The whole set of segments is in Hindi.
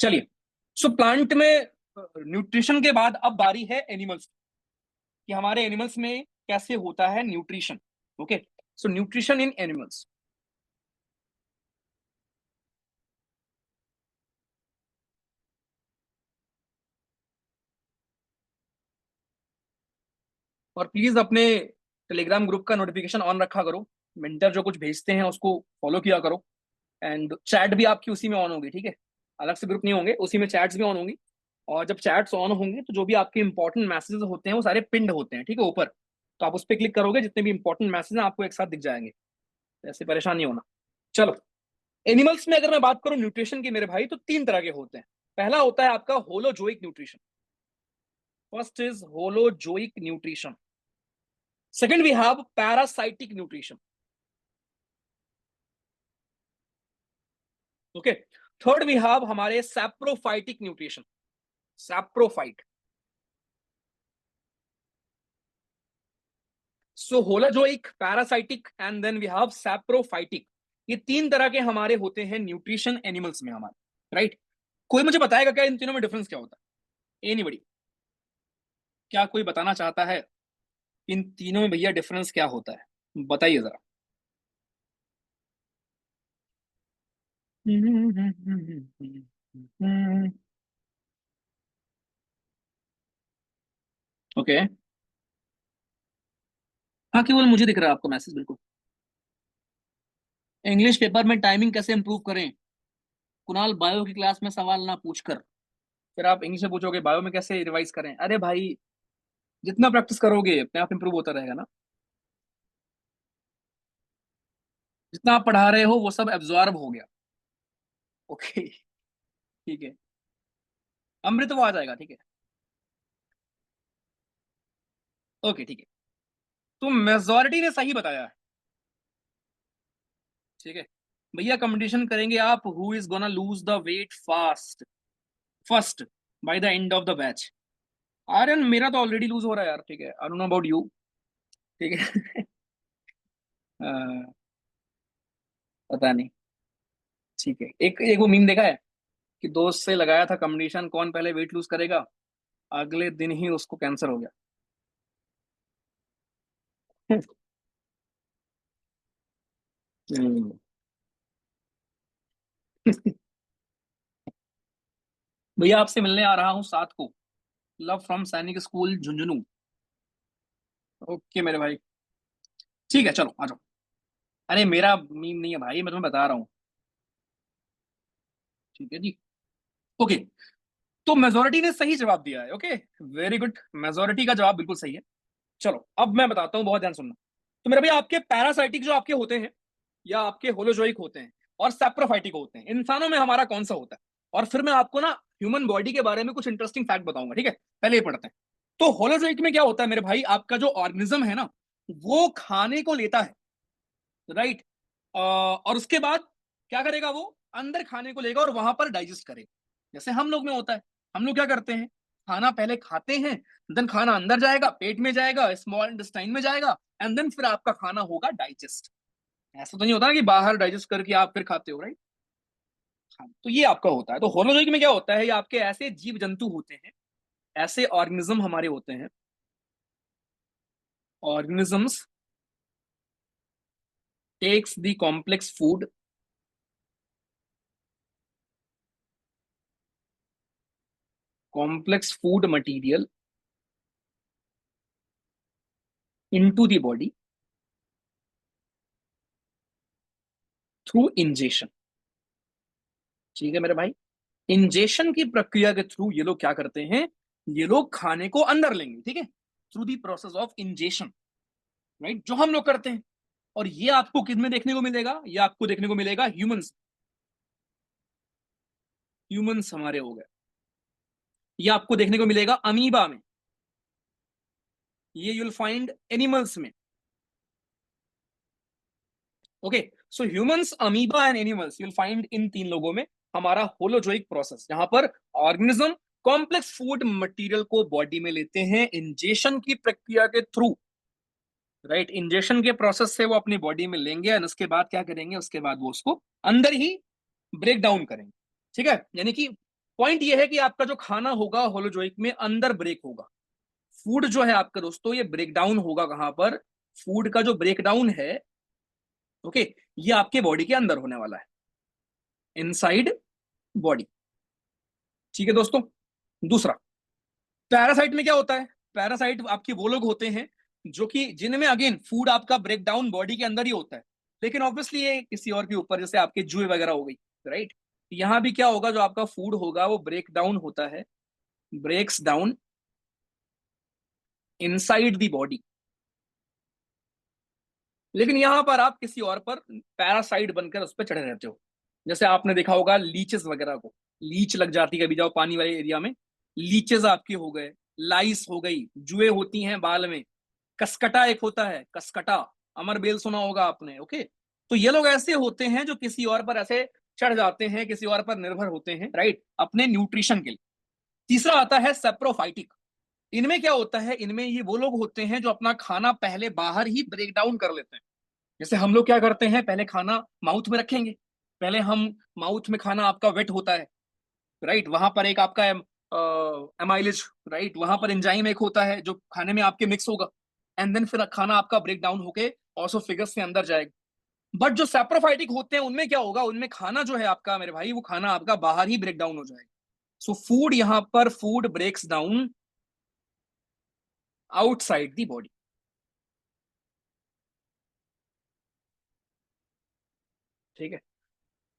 चलिए, सो प्लांट में न्यूट्रिशन के बाद अब बारी है एनिमल्स कि हमारे एनिमल्स में कैसे होता है nutrition. Okay, so nutrition in animals. और प्लीज अपने टेलीग्राम ग्रुप का नोटिफिकेशन ऑन रखा करो, मेंटर जो कुछ भेजते हैं उसको फॉलो किया करो। एंड चैट भी आपकी उसी में ऑन होगी, ठीक है? अलग से ग्रुप नहीं होंगे, उसी में चैट्स भी ऑन होंगी। और जब चैट्स ऑन होंगे तो जो भी आपके इंपॉर्टेंट मैसेजेस होते हैं वो सारे पिंड होते हैं, ठीक है, ऊपर। तो आप उस पर क्लिक करोगे, जितने भी इंपॉर्टेंट मैसेज हैं आपको एक साथ दिख जाएंगे। ऐसे परेशान नहीं होना। चलो, एनिमल्स में अगर मैं बात करूं न्यूट्रिशन की मेरे भाई, तो तीन तरह के होते हैं। पहला होता है आपका holozoic nutrition. First is holozoic nutrition. Second we have parasitic nutrition. Okay. Third we have हमारे saprophytic nutrition. Saprophyte. So holozoic, parasitic and then we have saprophytic. ये तीन तरह के हमारे होते हैं न्यूट्रिशन एनिमल्स में हमारे, राइट? कोई मुझे बताएगा क्या इन तीनों में डिफरेंस क्या होता है? एनीबडी? क्या कोई बताना चाहता है इन तीनों में भैया डिफरेंस क्या होता है? बताइए जरा। ओके। हाँ, केवल मुझे दिख रहा है आपका मैसेज, बिल्कुल। इंग्लिश पेपर में टाइमिंग कैसे इंप्रूव करें? कुणाल, बायो की क्लास में सवाल ना पूछकर फिर आप इंग्लिश में पूछोगे बायो में कैसे रिवाइज करें? अरे भाई, जितना प्रैक्टिस करोगे अपने आप इंप्रूव होता रहेगा ना। जितना आप पढ़ा रहे हो वो सब एब्जॉर्ब हो गया। ओके, ठीक है। अमृत वो आ जाएगा, ठीक है। ओके, ठीक है। तो मेजोरिटी ने सही बताया है, ठीक है। भैया कंपटीशन करेंगे आप, who is gonna lose the weight fast first by the end of the batch. Aryan, मेरा तो ऑलरेडी लूज हो रहा है यार, ठीक है। I don't know about you, ठीक है। अ, पता नहीं। ठीक है, एक एक वो मीम देखा है कि दोस्त से लगाया था कंपटीशन कौन पहले वेट लूज करेगा, अगले दिन ही उसको कैंसर हो गया। हम्म। भैया आपसे मिलने आ रहा हूँ 7 को। लव फ्रॉम सैनिक स्कूल झुंझुनू। ओके मेरे भाई, ठीक है, चलो आ जाओ। अरे मेरा मीम नहीं है भाई, मैं तुम्हें बता रहा हूँ। ठीक है जी। ओके, तो मेजोरिटी ने सही जवाब दिया है। ओके, वेरी गुड, मेजोरिटी का जवाब बिल्कुल सही है। चलो अब मैं बताता हूँ, बहुत ध्यान सुनना। तो मेरे भाई आपके पैरासाइटिक जो आपके होते हैं, या आपके होलोजोइक होते हैं, और सैप्रोफाइटिक होते हैं, इंसानों में हमारा कौन सा होता है? और फिर मैं आपको ना ह्यूमन बॉडी के बारे में कुछ इंटरेस्टिंग फैक्ट बताऊंगा, ठीक है? पहले ये पढ़ते हैं। तो होलोजोइक में क्या होता है मेरे भाई, आपका जो ऑर्गेनिज्म है ना, वो खाने को लेता है, राइट? और उसके बाद क्या करेगा वो? अंदर खाने को लेगा और वहां पर डाइजेस्ट करेगा। जैसे हम लोग में होता है, हम लोग क्या करते हैं, खाना पहले खाते हैं, देन खाना अंदर जाएगा, पेट में जाएगा, स्मॉल इंटेस्टाइन में जाएगा, एंड देन फिर आपका खाना होगा डाइजेस्ट। ऐसा तो नहीं होता ना कि बाहर डाइजेस्ट करके आप फिर खाते हो, राइट? हाँ, तो ये आपका होता है। तो होलोजोइक में क्या होता है, ये आपके ऐसे जीव जंतु होते हैं, ऐसे ऑर्गेनिज्म हमारे होते हैं, organisms takes the complex food, complex food material into the body through ingestion. ठीक है मेरे भाई, इंजेशन की प्रक्रिया के थ्रू ये लोग क्या करते हैं, ये लोग खाने को अंदर लेंगे, ठीक है, through the process of ingestion, right, जो हम लोग करते हैं। और ये आपको किस में देखने को मिलेगा? ये आपको देखने को मिलेगा ह्यूमंस। ह्यूमंस हमारे हो गए। ये आपको देखने को मिलेगा अमीबा में। ये यूल फाइंड एनिमल्स में। Okay, so humans, amoeba and animals you'll find in तीन लोगों में हमारा होलोजोइक प्रोसेस, जहां पर ऑर्गेनिज्म कॉम्प्लेक्स फूड मटेरियल को बॉडी में लेते हैं इंजेशन की प्रक्रिया के थ्रू, राइट? इंजेक्शन के प्रोसेस से वो अपनी बॉडी में लेंगे और उसके बाद क्या करेंगे, उसके बाद वो उसको अंदर ही ब्रेक डाउन करेंगे, ठीक है? यानी कि पॉइंट ये है कि आपका जो खाना होगा होलोजोइक में अंदर ब्रेक होगा। फूड जो है आपका दोस्तों, ये ब्रेक डाउन होगा कहां पर? फूड का जो ब्रेक डाउन है, ओके, ये आपके बॉडी के अंदर होने वाला है, इनसाइड बॉडी। ठीक है दोस्तों। दूसरा, पैरासाइट में क्या होता है? पैरासाइट आपके वो लोग होते हैं जो कि जिनमें अगेन फूड आपका ब्रेक डाउन बॉडी के अंदर ही होता है, लेकिन ऑब्वियसली ये किसी और के ऊपर, जैसे आपके जुए वगैरह हो गई, राइट। यहां भी क्या होगा, जो आपका फूड होगा वो ब्रेक डाउन होता है, breaks down inside the body. लेकिन यहां पर आप किसी और पर पैरासाइट बनकर उस पर चढ़े रहते हो। जैसे आपने देखा होगा लीचेस वगैरह को, लीच लग जाती है कभी जाओ पानी वाले एरिया में, लीचेस आपके हो गए, लाइस हो गई, जुए होती हैं बाल में, कसकटा एक होता है, कसकटा, अमर बेल सुना होगा आपने, ओके। तो ये लोग ऐसे होते हैं जो किसी और पर ऐसे चढ़ जाते हैं, किसी और पर निर्भर होते हैं, राइट, अपने न्यूट्रिशन के लिए। तीसरा आता है सेप्रोफाइटिक। इनमें क्या होता है, इनमें ये वो लोग होते हैं जो अपना खाना पहले बाहर ही ब्रेक डाउन कर लेते हैं। जैसे हम लोग क्या करते हैं, पहले खाना माउथ में रखेंगे, पहले हम माउथ में खाना आपका वेट होता है, राइट, वहां पर एक आपका एमाइलेज, राइट, वहां पर एंजाइम एक होता है जो खाने में आपके मिक्स होगा, एंड देन फिर खाना आपका ब्रेक डाउन होके ऑसोफेगस के अंदर जाएगा। बट जो सेप्रोफाइटिक होते हैं उनमें क्या होगा, उनमें खाना जो है आपका मेरे भाई, वो खाना आपका बाहर ही ब्रेक डाउन हो जाएगा। सो फूड, यहां पर food breaks down outside the body. ठीक है,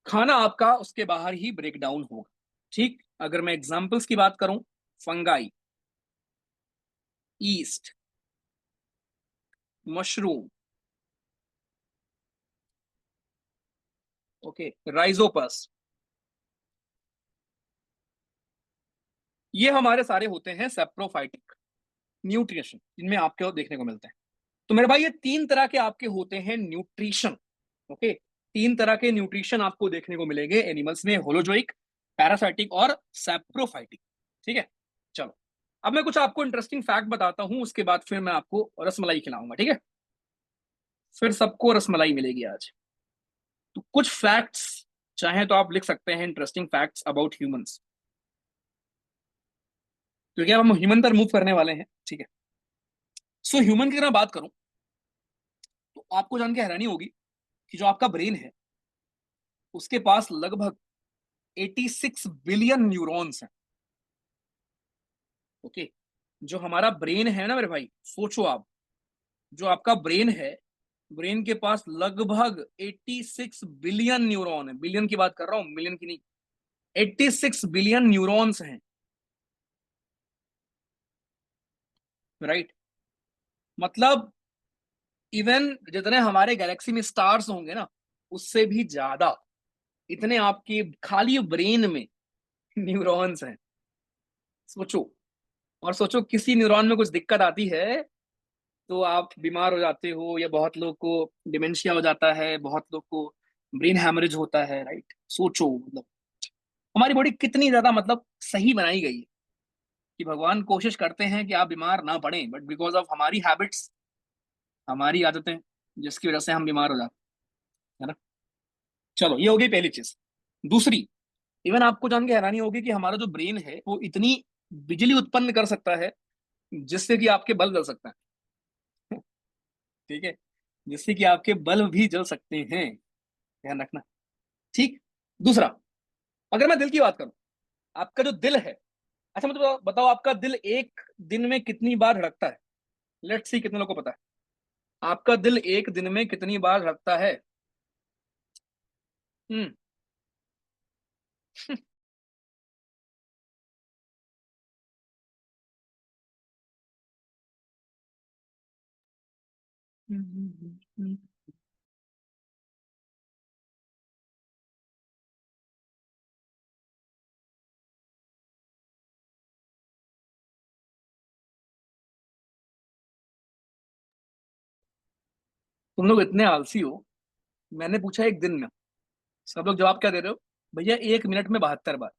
खाना आपका उसके बाहर ही ब्रेक डाउन होगा। ठीक, अगर मैं एग्जांपल्स की बात करूं, fungi, east, mushroom, okay, Rhizopus, ये हमारे सारे होते हैं सेप्रोफाइटिक न्यूट्रिशन, जिनमें आपके देखने को मिलते हैं। तो मेरे भाई ये तीन तरह के आपके होते हैं न्यूट्रिशन, ओके। तीन तरह के न्यूट्रिशन आपको देखने को मिलेंगे एनिमल्स में, होलोजोइक, पैरासाइटिक और सेप्रोफाइटिक। ठीक है, चलो अब मैं कुछ आपको इंटरेस्टिंग फैक्ट बताता हूं, उसके बाद फिर मैं आपको रसमलाई खिलाऊंगा, ठीक है। फिर सबको रसमलाई मिलेगी आज। तो कुछ फैक्ट्स चाहे तो आप लिख सकते हैं, इंटरेस्टिंग फैक्ट्स अबाउट ह्यूमंस, क्योंकि अब हम ह्यूमन पर मूव करने वाले हैं, ठीक है। सो ह्यूमन की अगर मैं बात करूं तो आपको जान के हैरानी होगी कि जो आपका ब्रेन है उसके पास लगभग 86 बिलियन न्यूरॉन्स हैं, ओके। जो हमारा ब्रेन है ना मेरे भाई, सोचो आप, जो आपका ब्रेन है, ब्रेन के पास लगभग 86 बिलियन न्यूरॉन है, बिलियन की बात कर रहा हूं, मिलियन की नहीं। 86 बिलियन न्यूरॉन्स हैं, राइट। मतलब इवन जितने हमारे गैलेक्सी में स्टार्स होंगे ना, उससे भी ज्यादा इतने आपके खाली ब्रेन में न्यूरॉन्स हैं। सोचो, और सोचो किसी न्यूरॉन में कुछ दिक्कत आती है तो आप बीमार हो जाते हो, या बहुत लोग को डिमेंशिया हो जाता है, बहुत लोग को ब्रेन हैमरेज होता है, राइट। सोचो मतलब हमारी बॉडी कितनी ज्यादा मतलब सही बनाई गई है कि भगवान कोशिश करते हैं कि आप बीमार ना पड़े, बट बिकॉज ऑफ हमारी हैबिट्स, हमारी आदतें, जिसकी वजह से हम बीमार हो जाते हैं, है ना। चलो ये हो गई पहली चीज। दूसरी, इवन आपको जान के हैरानी होगी कि हमारा जो ब्रेन है वो इतनी बिजली उत्पन्न कर सकता है जिससे कि आपके बल्ब जल सकता है ठीक है, जिससे कि आपके बल्ब भी जल सकते हैं, ध्यान रखना। ठीक। दूसरा, अगर मैं दिल की बात करूं, आपका जो दिल है, अच्छा मुझे बताओ आपका दिल एक दिन में कितनी बार धड़कता है? लेट्स सी कितने लोगों को पता है आपका दिल एक दिन में कितनी बार धड़कता है? हम्म तुम लोग इतने आलसी हो, मैंने पूछा एक दिन में, सब लोग जवाब क्या दे रहे हो? भैया एक मिनट में 72 बार।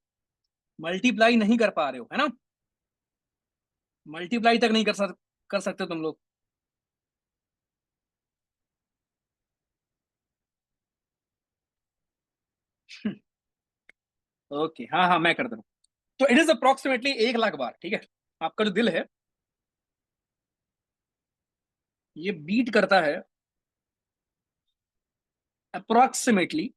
मल्टीप्लाई नहीं कर पा रहे हो, है ना, मल्टीप्लाई तक नहीं कर सकते तुम लोग। ओके, हाँ हाँ मैं कर दूँ। तो इट इज अप्रोक्सीमेटली 1 लाख बार, ठीक है। आपका जो दिल है ये बीट करता है approximately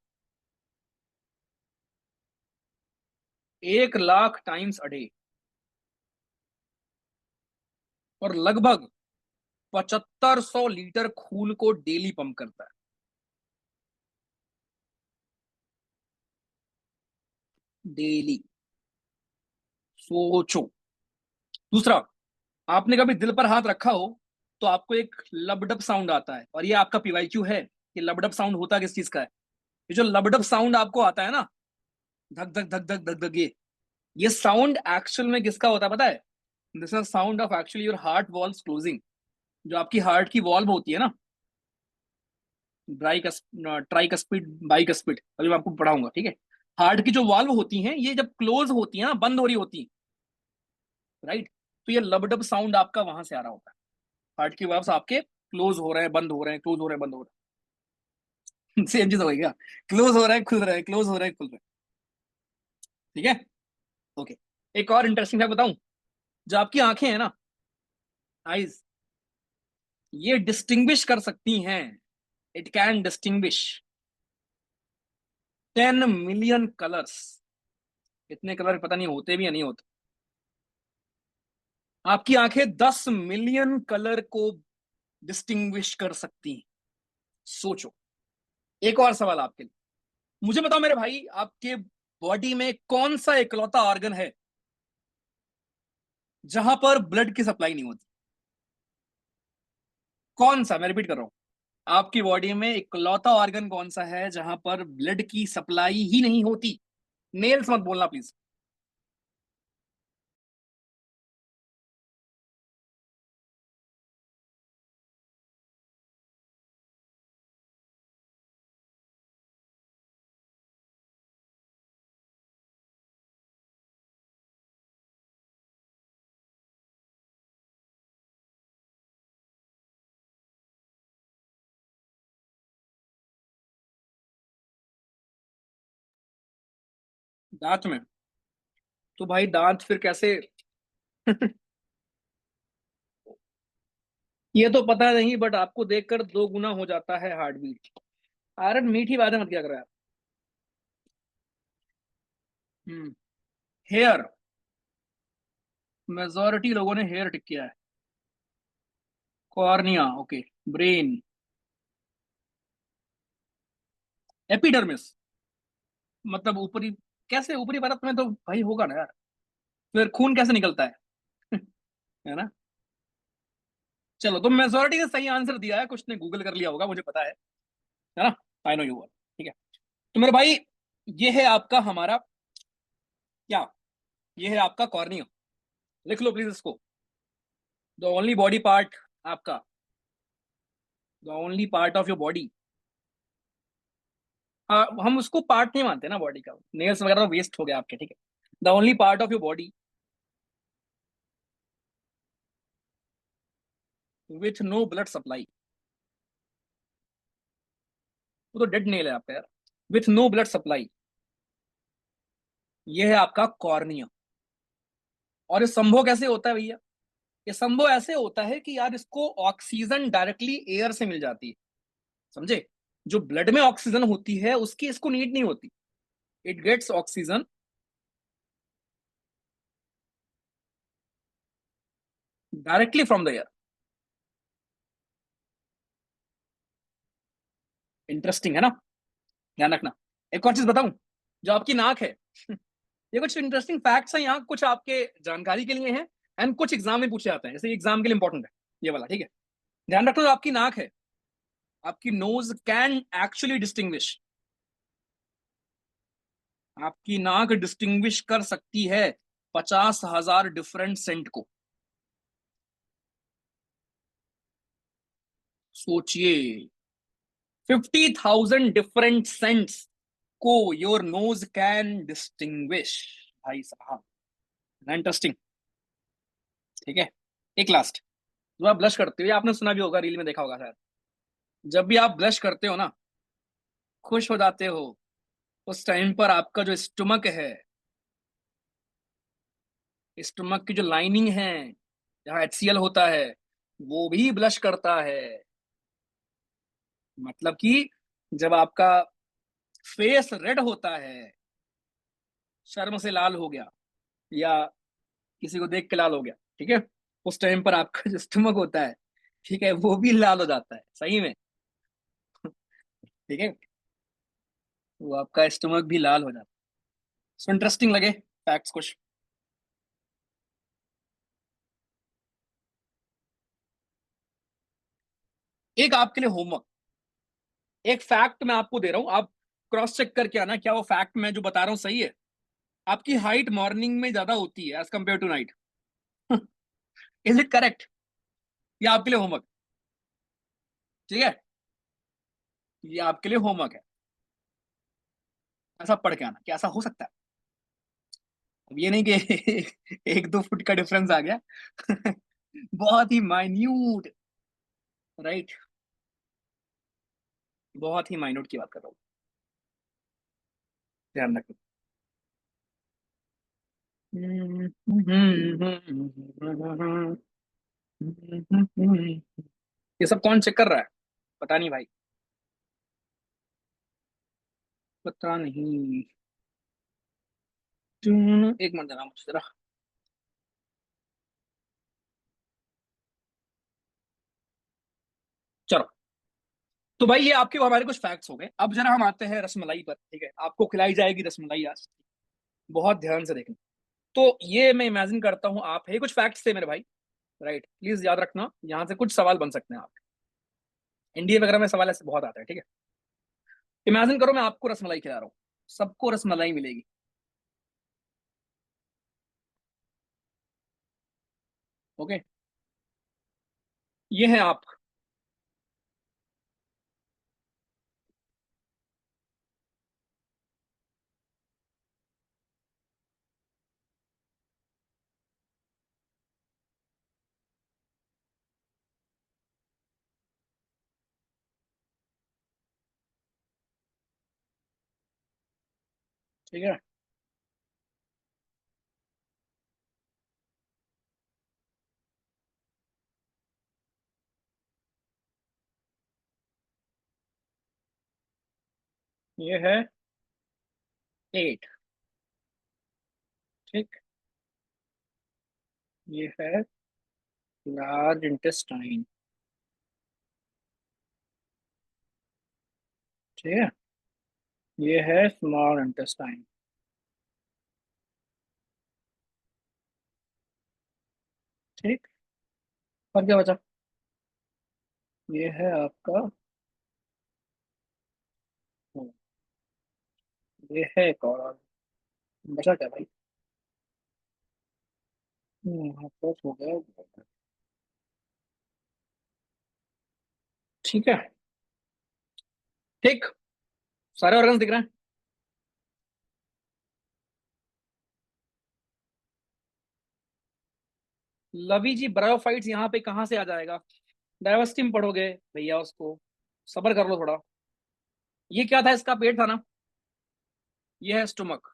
1 lakh times a day, और लगभग 7500 लीटर खून को डेली पंप करता है। डेली। सोचो। दूसरा, आपने कभी दिल पर हाथ रखा हो तो आपको एक लबडब साउंड आता है, और ये आपका पीवाईक्यू है कि लबडब साउंड होता किस चीज का है। ये जो लबडब साउंड आपको आता है ना, धक धक धक धक धक धक, ये साउंड एक्चुअल में किसका होता है पता है? This is sound of actually your heart valve closing. जो आपकी हार्ट की वॉल्व होती है ना, ट्राइकस्पिड बाइकस्पिड, अभी मैं आपको पढ़ाऊंगा, ठीक है। हार्ट की जो वाल्व होती हैं ये जब क्लोज होती है ना, बंद हो रही होती है, राइट, तो ये लबडब साउंड आपका वहां से आ रहा होता है। हार्ट की वाल्व आपके क्लोज हो रहे हैं, बंद हो रहे हैं, क्लोज हो रहे हैं, बंद हो रहे हैं। सेम चीज हो गई क्या? क्लोज हो रहा है, खुल रहा है, क्लोज हो रहा है, खुल रहा है। ठीक है। ओके। एक और इंटरेस्टिंग फैक्ट बताऊं। जो आपकी आंखें हैं ना, आईज, ये डिस्टिंग्विश कर सकती हैं, it can distinguish 10 million colours. इतने कलर पता नहीं होते भी या नहीं होते। आपकी आंखें 10 मिलियन कलर को डिस्टिंग्विश कर सकती हैं। सोचो। एक और सवाल आपके लिए। मुझे बताओ मेरे भाई, आपके बॉडी में कौन सा इकलौता ऑर्गन है जहां पर ब्लड की सप्लाई नहीं होती? कौन सा, मैं रिपीट कर रहा हूं। आपकी बॉडी में इकलौता ऑर्गन कौन सा है जहां पर ब्लड की सप्लाई ही नहीं होती? नेल्स मत बोलना प्लीज। दांत में? तो भाई दांत फिर कैसे? ये तो पता नहीं, बट आपको देखकर 2 गुना हो जाता है हार्ट बीट। अरे मीठी बातें मत क्या कर रहा है। हम्म। हेयर। मेजोरिटी लोगों ने हेयर टिक किया है। Cornea, okay. ब्रेन। एपिडर्मिस। मतलब ऊपरी, कैसे ऊपरी परत में तो भाई होगा ना यार। फिर खून कैसे निकलता है? है ना। चलो, तो मेजोरिटी ने सही आंसर दिया है, कुछ ने गूगल कर लिया होगा, मुझे पता है ना। I know you. ठीक है। तो मेरे भाई, ये है आपका हमारा क्या, ये है आपका कॉर्निया। लिख लो प्लीज इसको। द ओनली बॉडी पार्ट आपका, the only part of your body. हम उसको पार्ट नहीं मानते ना बॉडी का, नेल्स वगैरह तो वेस्ट हो गया आपके, ठीक है। The only part of your body with no blood supply. वो तो डेड नेल है आपका यार। विथ नो ब्लड सप्लाई, ये है आपका कॉर्निया। और ये संभव कैसे होता है भैया? ये संभव ऐसे होता है कि यार इसको ऑक्सीजन डायरेक्टली एयर से मिल जाती है, समझे। जो ब्लड में ऑक्सीजन होती है उसकी इसको नीड नहीं होती। It gets oxygen directly from the air. Interesting है ना। ध्यान रखना। एक और चीज बताऊं। जो आपकी नाक है, ये कुछ इंटरेस्टिंग फैक्ट्स हैं यहाँ, कुछ आपके जानकारी के लिए हैं, एंड कुछ एग्जाम में पूछे जाते हैं, जैसे एग्जाम के लिए इंपॉर्टेंट है ये वाला, ठीक है। ध्यान रखना, जो आपकी नाक है, आपकी नोज कैन एक्चुअली डिस्टिंग्विश, आपकी नाक डिस्टिंग्विश कर सकती है 50,000 डिफरेंट सेंट को। सोचिए। 50,000 डिफरेंट सेंट्स को योर नोज कैन डिस्टिंग्विश। भाई साहब, इंटरेस्टिंग। ठीक है। एक लास्ट। जब आप ब्लश करते हो, ये आपने सुना भी होगा, रील में देखा होगा शायद, जब भी आप ब्लश करते हो ना, खुश हो जाते हो, उस टाइम पर आपका जो स्टमक है स्टमक की जो लाइनिंग है, जहाँ HCl होता है, वो भी ब्लश करता है। मतलब कि जब आपका फेस रेड होता है, शर्म से लाल हो गया, या किसी को देख के लाल हो गया, ठीक है, उस टाइम पर आपका जो स्टमक होता है, ठीक है, वो भी लाल हो जाता है सही में। ठीक है, वो आपका स्टमक भी लाल हो जाता है। सो इंटरेस्टिंग लगे फैक्ट्स कुछ? एक आपके लिए होमवर्क, एक फैक्ट मैं आपको दे रहा हूं, आप क्रॉस चेक करके आना क्या वो फैक्ट मैं जो बता रहा हूं सही है। आपकी हाइट मॉर्निंग में ज्यादा होती है as compared to night. Is it correct? ये आपके लिए होमवर्क, ठीक है, ये आपके लिए होमवर्क है। ऐसा पढ़ के आना, क्या ऐसा हो सकता है? अब ये नहीं कि 1-2 फुट का डिफरेंस आ गया। बहुत ही माइन्यूट, राइट, बहुत ही माइन्यूट की बात कर रहा हूँ, ध्यान रखना। ये सब कौन चेक कर रहा है? पता नहीं भाई, पता नहीं। एक मिनट देना मुझे जरा। चलो, तो भाई ये आपके हमारे कुछ फैक्ट्स हो गए। अब जरा हम आते हैं रसमलाई पर, ठीक है, आपको खिलाई जाएगी रसमलाई आज, बहुत ध्यान से देखना। तो ये मैं इमेजिन करता हूँ आप है, कुछ फैक्ट्स थे मेरे भाई, राइट, प्लीज याद रखना, यहाँ से कुछ सवाल बन सकते हैं आप। इंडिया वगैरह में सवाल ऐसे बहुत आते हैं, ठीक है। इमेजिन करो मैं आपको रसमलाई खिला रहा हूँ, सबको रसमलाई मिलेगी, ओके। ये है आप, ठीक है, ये है 8, ठीक, ये है लार्ज इंटेस्टाइन, ठीक है, ये है स्मॉल इंटेस्टाइन, ठीक। और क्या बचा? ये है आपका, ये है एक और, बचा क्या भाई? आपका हो गया, ठीक है, ठीक, सारे ऑर्गन्स दिख रहे हैं। लवी जी, ब्रायोफाइट्स यहाँ पे कहाँ से आ जाएगा? डायवर्सिटी में पढ़ोगे भैया उसको, सबर कर लो थोड़ा। ये क्या था? इसका पेट था ना, ये है स्टोमक,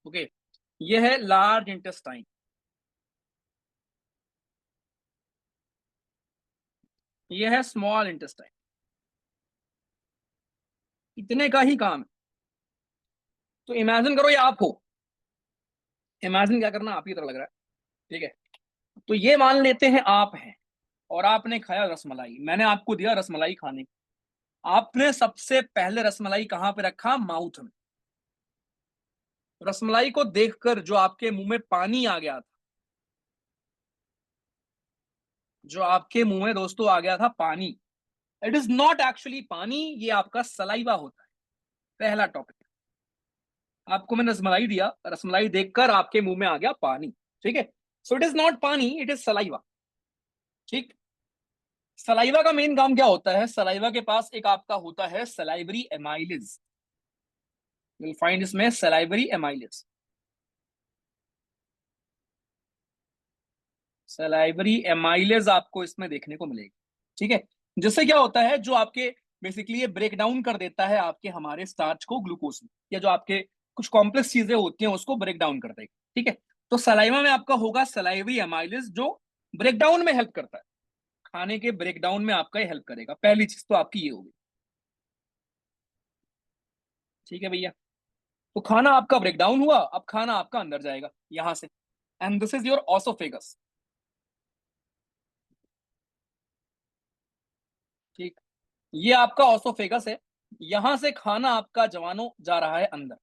ओके। ये है लार्ज इंटेस्टाइन, ये है स्मॉल इंटेस्टाइन, इतने का ही काम है। तो इमेजिन करो ये आप हो, इमेजिन क्या करना, आप ही तरह लग रहा है, ठीक है। तो ये मान लेते हैं आप हैं, और आपने खाया रसमलाई, मैंने आपको दिया रसमलाई खाने को। आपने सबसे पहले रसमलाई कहां पे रखा? माउथ में। रसमलाई को देखकर जो आपके मुंह में पानी आ गया था, जो आपके मुंह में दोस्तों आ गया था पानी, इट इज नॉट एक्चुअली पानी, ये आपका सलाइवा होता है। पहला टॉपिक, आपको मैंने रसमलाई दिया, रसमलाई देखकर आपके मुंह में आ गया पानी, ठीक है। सो इट इज नॉट पानी, इट इज सलाइवा, ठीक। सलाइवा का मेन काम क्या होता है? सलाइवा के पास एक आपका होता है salivary amylase, you will find इसमें सलाइवरी एमाइलिस, सलाइवरी एमाइलेज आपको इसमें देखने को मिलेगी, ठीक है। जिससे क्या होता है, जो आपके बेसिकली ये ब्रेक डाउन कर देता है आपके हमारे स्टार्च को ग्लूकोज में, या जो आपके कुछ कॉम्प्लेक्स चीजें होती हैं उसको ब्रेक डाउन कर देगा, ठीक है। तो सलाइवा में आपका होगा सलाइवरी एमाइलेज, जो ब्रेक डाउन में हेल्प करता है, खाने के ब्रेक डाउन में आपका ये हेल्प करेगा। पहली चीज तो आपकी ये होगी, ठीक है भैया। तो खाना आपका ब्रेक डाउन हुआ, अब खाना आपका अंदर जाएगा यहां से, and this is your oesophagus, ठीक। ये आपका ऑसोफेगस है, यहां से खाना आपका जवानों जा रहा है अंदर।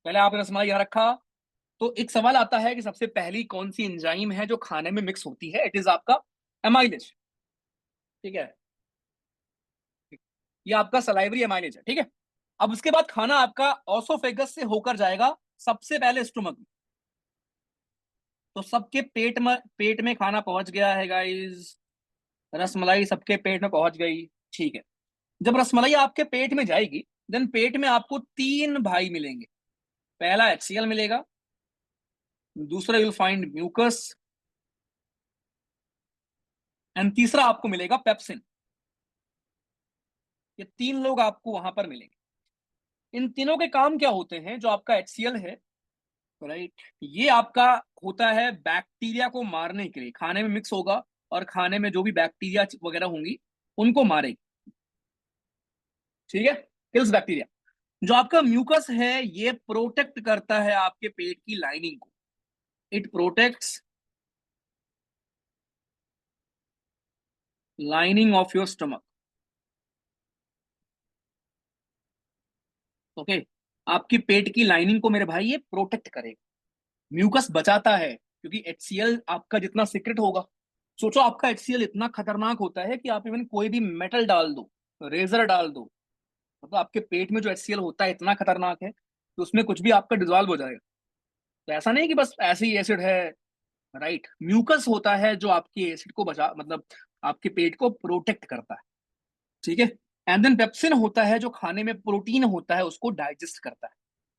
पहले आपने रसमलाई यहाँ रखा, तो एक सवाल आता है कि सबसे पहली कौन सी एंजाइम है जो खाने में मिक्स होती है? इट इज आपका एमाइलेज, ठीक है। ये आपका सलाइवरी एमाइलेज है, ठीक है। अब उसके बाद खाना आपका ऑसोफेगस से होकर जाएगा सबसे पहले स्टोमक में। तो सबके पेट में खाना पहुंच गया है गाइस, रसमलाई सबके पेट में पहुंच गई, ठीक है। जब रसमलाई आपके पेट में जाएगी, देन पेट में आपको तीन भाई मिलेंगे। पहला HCl मिलेगा, दूसरा यूल फाइंड म्यूकस, एंड तीसरा आपको मिलेगा पेप्सिन। ये तीन लोग आपको वहां पर मिलेंगे। इन तीनों के काम क्या होते हैं? जो आपका HCl है, राइट, ये आपका होता है बैक्टीरिया को मारने के लिए, खाने में मिक्स होगा और खाने में जो भी बैक्टीरिया वगैरह होंगी उनको मारेगी, ठीक है, किल्स बैक्टीरिया। जो आपका म्यूकस है ये प्रोटेक्ट करता है आपके पेट की लाइनिंग को, it protects lining of your stomach, okay. आपकी पेट की लाइनिंग को मेरे भाई ये प्रोटेक्ट करेगा, म्यूकस बचाता है, क्योंकि HCl आपका जितना सीक्रेट होगा, सोचो आपका HCl इतना खतरनाक होता है कि आप इवन कोई भी मेटल डाल दो, रेजर डाल दो, मतलब आपके पेट में जो HCl होता है इतना खतरनाक है कि उसमें कुछ भी आपका डिजॉल्व हो जाएगा। तो ऐसा नहीं कि बस ऐसे ही एसिड है, राइट, म्यूकस होता है जो आपके एसिड को बचा, मतलब आपके पेट को प्रोटेक्ट करता है, ठीक है। एंड देन पेप्सिन होता है जो खाने में प्रोटीन होता है उसको डाइजेस्ट करता है,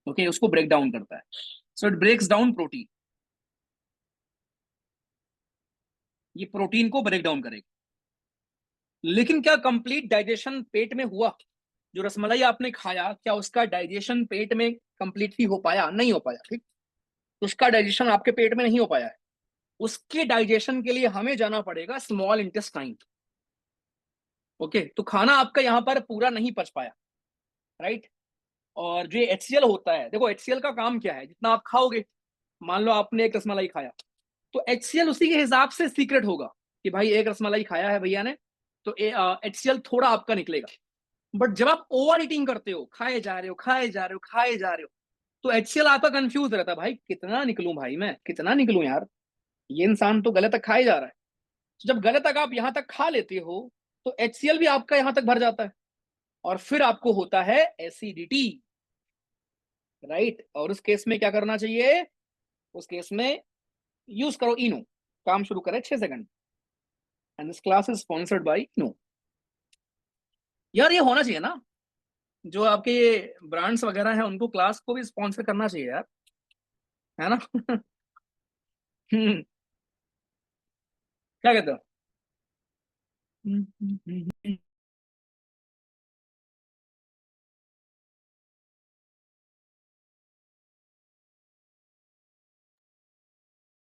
ओके, उसको ब्रेक डाउन करता है। So it breaks down protein, ये प्रोटीन को ब्रेक डाउन करेगा। लेकिन क्या कंप्लीट डाइजेशन पेट में हुआ? जो रसमलाई आपने खाया, क्या उसका डाइजेशन पेट में कंप्लीटली हो पाया? नहीं हो पाया, ठीक। उसका डाइजेशन आपके पेट में नहीं हो पाया है, उसके डाइजेशन के लिए हमें जाना पड़ेगा स्मॉल इंटेस्टाइन, ओके। तो खाना आपका यहाँ पर पूरा नहीं पच पाया, राइट। और जो HCl होता है, देखो HCl का काम क्या है, जितना आप खाओगे, मान लो आपने एक रसमलाई खाया, तो HCl उसी के हिसाब से सीक्रेट होगा कि भाई एक रसमलाई खाया है भैया ने, तो HCl थोड़ा आपका निकलेगा। बट जब आप ओवर ईटिंग करते हो, खाए जा रहे हो, खाए जा रहे हो, खाए जा रहे हो, तो HCl आपका कंफ्यूज रहता है, भाई कितना निकलूं, भाई मैं कितना निकलूं यार, ये इंसान तो गले तक खाए जा रहा है। तो जब गले तक आप यहां तक खा लेते हो, तो HCl भी आपका यहां तक भर जाता है, और फिर आपको होता है एसिडिटी, राइट। और उस केस में क्या करना चाहिए? उस केस में यूज करो इनो, काम शुरू करें 6 second. And this class is sponsored by Eno. यार ये होना चाहिए ना, जो आपके ये ब्रांड्स वगैरह हैं उनको क्लास को भी स्पॉन्सर करना चाहिए यार, है ना? क्या कहते हो?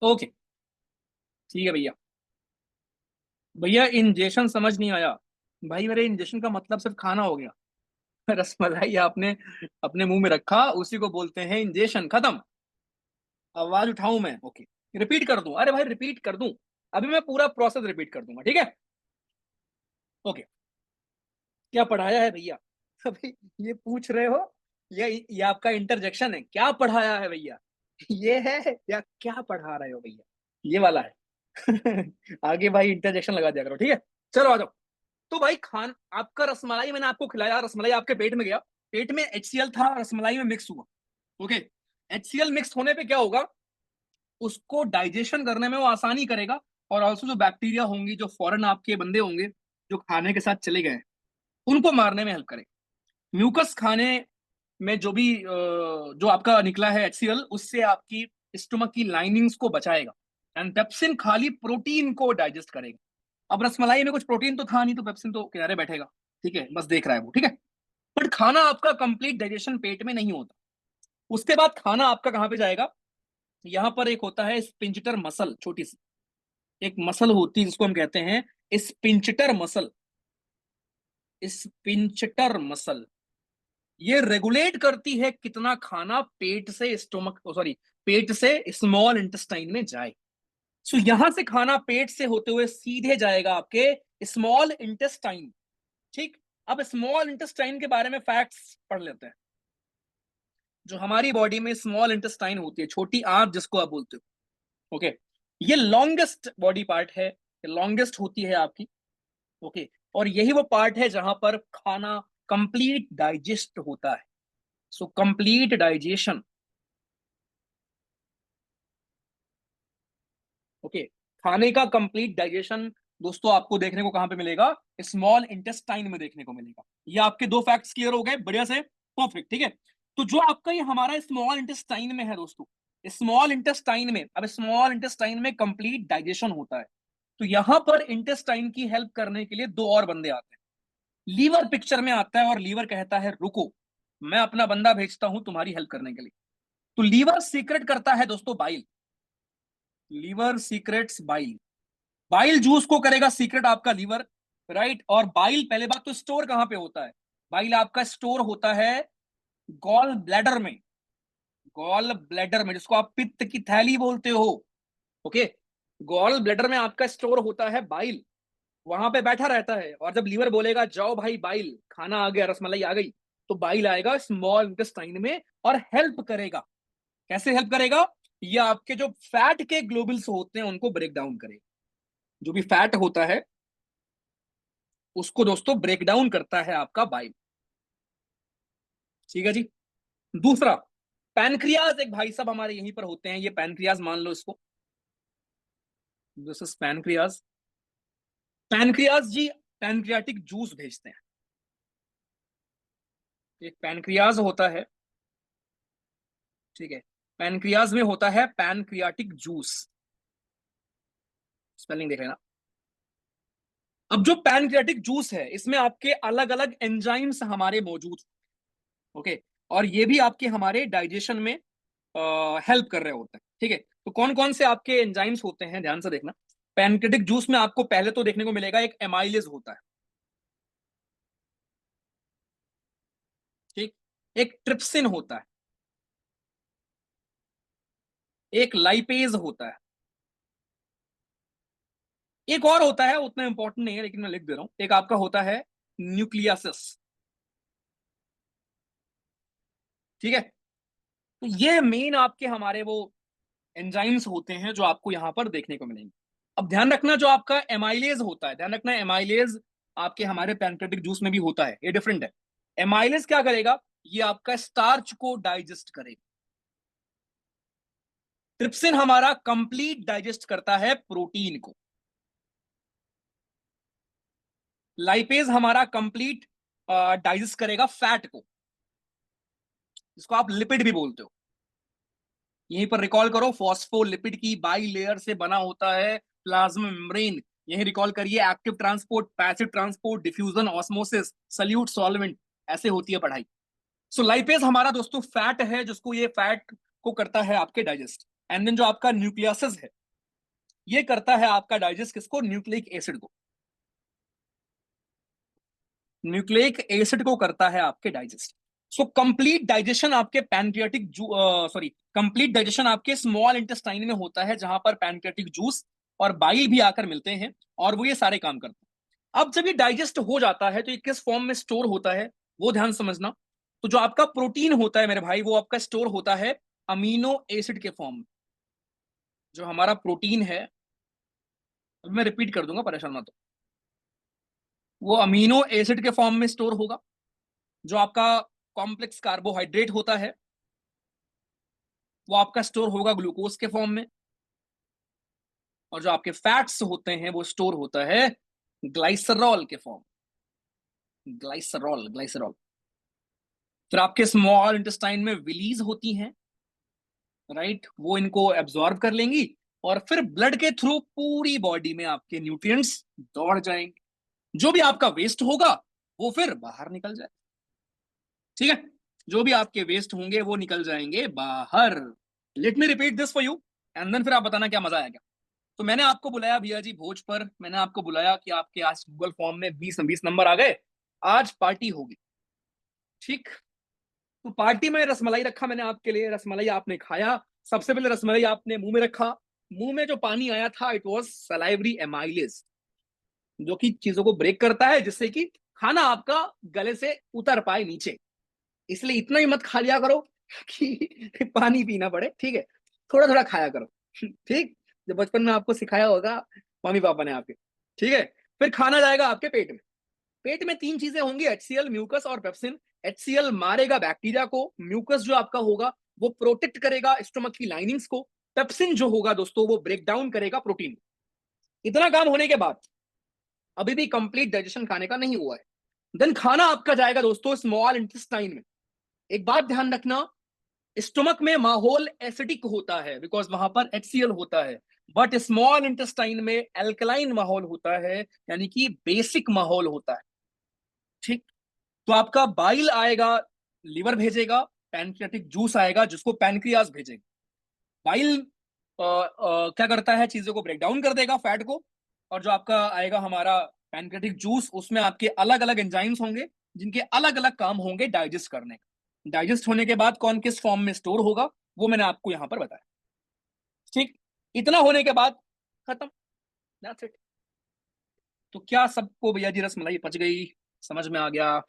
ओके, ठीक है भैया। भैया इंजेक्शन समझ नहीं आया, भाई मेरे इंजेक्शन का मतलब सिर्फ खाना हो गया। रसमलाई आपने अपने मुंह में रखा, उसी को बोलते हैं इंजेक्शन, खत्म। आवाज उठाऊं मैं? ओके, रिपीट कर दूं? अरे भाई रिपीट कर दूं, अभी मैं पूरा प्रोसेस रिपीट कर दूंगा, ठीक है। ओके, क्या पढ़ाया है भैया? अभी ये पूछ रहे हो, ये आपका इंटरजेक्शन है, क्या पढ़ाया है भैया? ये है या क्या पढ़ा रहे हो भैया, ये वाला है। आगे भाई इंटरजेक्शन लगा दिया करो, ठीक है। चलो आ जाओ। तो भाई खान आपका रसमलाई मैंने आपको खिलाया, रसमलाई आपके पेट में गया, पेट में HCl था, रसमलाई में मिक्स हुआ, ओके। HCl मिक्स होने पे क्या होगा? उसको डाइजेशन करने में वो आसानी करेगा, और ऑल्सो जो बैक्टीरिया होंगी, जो फॉरेन आपके बंदे होंगे जो खाने के साथ चले गए, उनको मारने में हेल्प करेगा। म्यूकस खाने में जो भी जो आपका निकला है HCl, उससे आपकी स्टोमक की लाइनिंग्स को बचाएगा। एंड पेप्सिन खाली प्रोटीन को डाइजेस्ट करेगा। अब रसमलाई में कुछ प्रोटीन तो था नहीं, तो पेप्सिन तो किनारे बैठेगा, ठीक है, बस देख रहा है वो, ठीक है। बट खाना आपका कंप्लीट डाइजेशन पेट में नहीं होता। उसके बाद खाना आपका कहाँ पे जाएगा, यहां पर एक होता है स्पिंचटर मसल, छोटी सी एक मसल होती है जिसको हम कहते हैं स्पिंचटर मसल। स्पिंचटर मसल ये रेगुलेट करती है कितना खाना पेट से स्टोमक, सॉरी, पेट से स्मॉल इंटेस्टाइन में जाए। सो यहां से खाना पेट से होते हुए सीधे जाएगा आपके स्मॉल इंटेस्टाइन। ठीक, अब स्मॉल इंटेस्टाइन के बारे में फैक्ट्स पढ़ लेते हैं। जो हमारी बॉडी में स्मॉल इंटेस्टाइन होती है, छोटी आंत जिसको आप बोलते हो, ओके, ये लॉन्गेस्ट बॉडी पार्ट है, लॉन्गेस्ट होती है आपकी, ओके, और यही वो पार्ट है जहां पर खाना कंप्लीट डाइजेस्ट होता है। सो कंप्लीट डाइजेशन, ओके, खाने का कंप्लीट डाइजेशन दोस्तों आपको देखने को कहां पे मिलेगा, स्मॉल इंटेस्टाइन में देखने को मिलेगा। ये आपके दो फैक्ट्स क्लियर हो गए, बढ़िया से, परफेक्ट, ठीक है। तो जो आपका ये हमारा स्मॉल इंटेस्टाइन में है दोस्तों, स्मॉल इंटेस्टाइन में, अब स्मॉल इंटेस्टाइन में कंप्लीट डाइजेशन होता है, तो यहां पर इंटेस्टाइन की हेल्प करने के लिए दो और बंदे आते हैं। लीवर पिक्चर में आता है और लीवर कहता है रुको, मैं अपना बंदा भेजता हूं तुम्हारी हेल्प करने के लिए। तो लीवर सीक्रेट करता है दोस्तों bile, liver secretes bile, bile juice को करेगा सीक्रेट आपका लीवर, राइट। और बाइल पहले बात तो स्टोर कहां पे होता है, बाइल आपका स्टोर होता है गॉल ब्लैडर में, गॉल ब्लैडर में, जिसको आप पित्त की थैली बोलते हो, ओके। गॉल ब्लैडर में आपका स्टोर होता है बाइल, वहां पे बैठा रहता है, और जब लीवर बोलेगा जाओ भाई बाइल, खाना आ गया, रसमलाई आ गई, तो बाइल आएगा स्मॉल इंटेस्टाइन में और हेल्प करेगा। कैसे हेल्प करेगा, ये आपके जो फैट के ग्लोबुल्स होते हैं उनको ब्रेक डाउन करेगा। जो भी फैट होता है उसको दोस्तों ब्रेक डाउन करता है आपका बाइल, ठीक है जी। दूसरा, पैनक्रियाज एक भाई साहब हमारे यहीं पर होते हैं, ये पैनक्रियाज मान लो इसको, दिस इज पैनक्रियाज। पैनक्रियाज जी पैनक्रियाटिक जूस भेजते हैं। एक पैनक्रियाज होता है, ठीक है, पैनक्रियाज में होता है पैनक्रियाटिक जूस, स्पेलिंग देख लेना। अब जो पैनक्रियाटिक जूस है इसमें आपके अलग अलग एंजाइम्स हमारे मौजूद, ओके, और ये भी आपके हमारे डाइजेशन में हेल्प कर रहे होते हैं, ठीक है। तो कौन कौन से आपके एंजाइम्स होते हैं ध्यान से देखना। पैनक्रियाटिक जूस में आपको पहले तो देखने को मिलेगा एक एमाइलेज होता है, ठीक, एक ट्रिप्सिन होता है, एक लाइपेज होता है, एक और होता है, उतना इंपॉर्टेंट नहीं है लेकिन मैं लिख दे रहा हूं, एक आपका होता है न्यूक्लियासिस, ठीक है। तो ये मेन आपके हमारे वो एंजाइम्स होते हैं जो आपको यहां पर देखने को मिलेंगे। अब ध्यान रखना जो आपका एमाइलेज होता है, ध्यान रखना एमाइलेज आपके हमारे पैनक्रियाटिक जूस में भी होता है, ये डिफरेंट है। एमाइलेज क्या करेगा, ये आपका स्टार्च को डाइजेस्ट करेगा। ट्रिप्सिन हमारा कंप्लीट डाइजेस्ट करता है प्रोटीन को। लाइपेज हमारा कंप्लीट डाइजेस्ट करेगा फैट को, जिसको आप लिपिड भी बोलते हो। यहीं पर रिकॉल करो, फॉस्फोलिपिड की बाई लेयर से बना होता है प्लाज्मा मेम्ब्रेन। यहीं रिकॉल करिए, active transport, passive transport, diffusion, osmosis, solute, solvent, ऐसे होती है पढ़ाई। सो लाइपेज हमारा दोस्तों फैट है जिसको ये फैट को करता है आपके डाइजेस्ट। एंड देन जो आपका न्यूक्लियस है ये करता है आपका डाइजेस्ट किसको, न्यूक्लिक एसिड को, न्यूक्लिक एसिड को करता है आपके डाइजेस्ट। सो कंप्लीट डाइजेशन आपके पैनक्रियाटिक सॉरी, कंप्लीट डाइजेशन आपके स्मॉल इंटेस्टाइन में होता है जहां पर पैनक्रियाटिक जूस और बाइल भी आकर मिलते हैं और वो ये सारे काम करते हैं। अब जब ये डाइजेस्ट हो जाता है तो ये किस फॉर्म में स्टोर होता है वो ध्यान समझना। तो जो आपका प्रोटीन होता है मेरे भाई वो आपका स्टोर होता है अमीनो एसिड के फॉर्म में। जो हमारा प्रोटीन है, अब मैं रिपीट कर दूंगा परेशान मत हो, वो अमीनो एसिड के फॉर्म में स्टोर होगा। जो आपका कॉम्प्लेक्स कार्बोहाइड्रेट होता है वो आपका स्टोर होगा ग्लूकोज के फॉर्म में, और जो आपके फैट्स होते हैं वो स्टोर होता है ग्लाइसरॉल के फॉर्म, ग्लाइसरॉल, ग्लाइसरॉल। फिर आपके स्मॉल इंटेस्टाइन में विलीज होती हैं, राइट, वो इनको एब्जॉर्ब कर लेंगी और फिर ब्लड के थ्रू पूरी बॉडी में आपके न्यूट्रिएंट्स दौड़ जाएंगे। जो भी आपका वेस्ट होगा वो फिर बाहर निकल जाए। ठीक है, जो भी आपके वेस्ट होंगे वो निकल जाएंगे बाहर। Let me repeat this for you and then फिर आप बताना क्या मजा आएगा। तो मैंने आपको बुलाया भैया जी भोज पर, मैंने आपको बुलाया कि आपके आज गूगल फॉर्म में 20 नंबर आ गए, आज पार्टी होगी। ठीक, तो पार्टी में रसमलाई रखा मैंने आपके लिए, रसमलाई आपने खाया। सबसे पहले रसमलाई आपने मुंह में रखा, मुंह में जो पानी आया था इट वाज सलाइवरी एमाइलेज, जो कि चीजों को ब्रेक करता है जिससे कि खाना आपका गले से उतर पाए नीचे। इसलिए इतना ही मत खा लिया करो कि पानी पीना पड़े, ठीक है, थोड़ा थोड़ा खाया करो। ठीक, जो बचपन में आपको सिखाया होगा मम्मी पापा ने आपके। ठीक है, फिर खाना जाएगा आपके पेट में। पेट में तीन चीजें होंगी, एचसीएल, म्यूकस और पेप्सिन। एचसीएल मारेगा बैक्टीरिया को, म्यूकस जो आपका होगा वो प्रोटेक्ट करेगा स्टोमक की लाइनिंग्स को, पेप्सिन जो होगा दोस्तों वो ब्रेक डाउन करेगा प्रोटीन। इतना काम होने के बाद अभी भी कंप्लीट डाइजेशन खाने का नहीं हुआ है। देन खाना आपका जाएगा दोस्तों स्मॉल इंटेस्टाइन में। एक बात ध्यान रखना, स्टोमक में माहौल एसिडिक होता है बिकॉज वहां पर एचसीएल होता है, बट स्मॉल इंटेस्टाइन में एल्कलाइन माहौल होता है, यानी कि बेसिक माहौल होता है। ठीक, तो आपका बाइल आएगा, लिवर भेजेगा, पैनक्रियाटिक जूस आएगा जिसको पैनक्रियाज भेजेगा। बाइल क्या करता है, चीजों को ब्रेक डाउन कर देगा फैट को, और जो आपका आएगा हमारा पैनक्रियाटिक जूस, उसमें आपके अलग अलग एंजाइम्स होंगे जिनके अलग अलग काम होंगे डाइजेस्ट करने का। डाइजेस्ट होने के बाद कौन किस फॉर्म में स्टोर होगा वो मैंने आपको यहां पर बताया। ठीक, इतना होने के बाद खत्म, दैट्स इट। तो क्या सबको भैया जी रसमलाई पच गई, समझ में आ गया?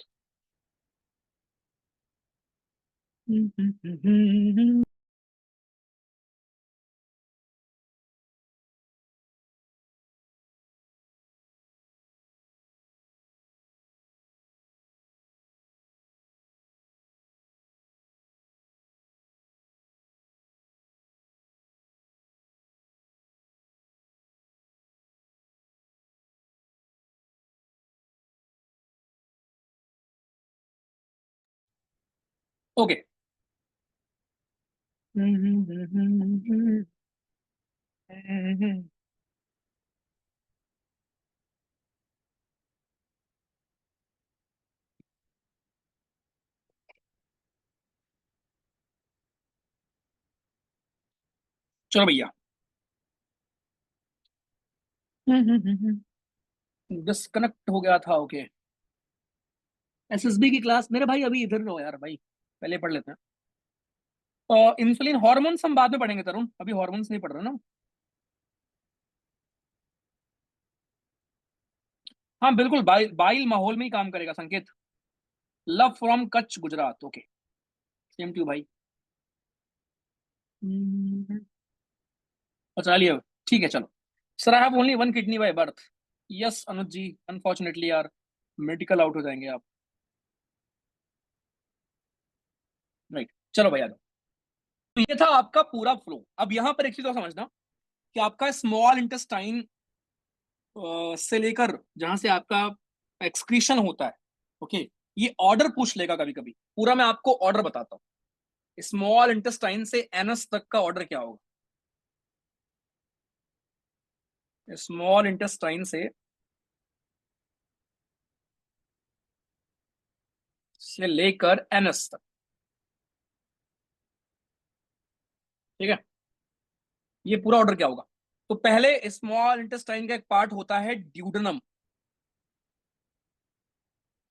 ओके, चलो भैया। डिस्कनेक्ट हो गया था, ओके। एसएसबी की क्लास मेरे भाई अभी इधर रहो यार भाई, पहले पढ़ लेते हैं। इंसुलिन हार्मोन्स हम बाद में पढ़ेंगे तरुण, अभी हार्मोन्स नहीं पढ़ रहे ना। हाँ बिल्कुल, बाइल बाइल माहौल में ही काम करेगा Sanket. Love from Kutch Gujarat, okay, same to भाई। अच्छा चलिए, ठीक है चलो। Sir I have only one kidney by birth. Yes Anuj ji, unfortunately यार, मेडिकल आउट हो जाएंगे आप। राइट, चलो भैया। तो ये था आपका पूरा फ्लो। अब यहां पर एक चीज और समझना कि आपका स्मॉल इंटेस्टाइन से लेकर जहां से आपका एक्सक्रीशन होता है, ओके, ये ऑर्डर पूछ लेगा कभी कभी। पूरा मैं आपको ऑर्डर बताता हूँ, स्मॉल इंटेस्टाइन से एनस तक का ऑर्डर क्या होगा। स्मॉल इंटेस्टाइन से लेकर एनस तक, ठीक है, ये पूरा ऑर्डर क्या होगा। तो पहले स्मॉल इंटेस्टाइन का एक पार्ट होता है ड्यूडनम,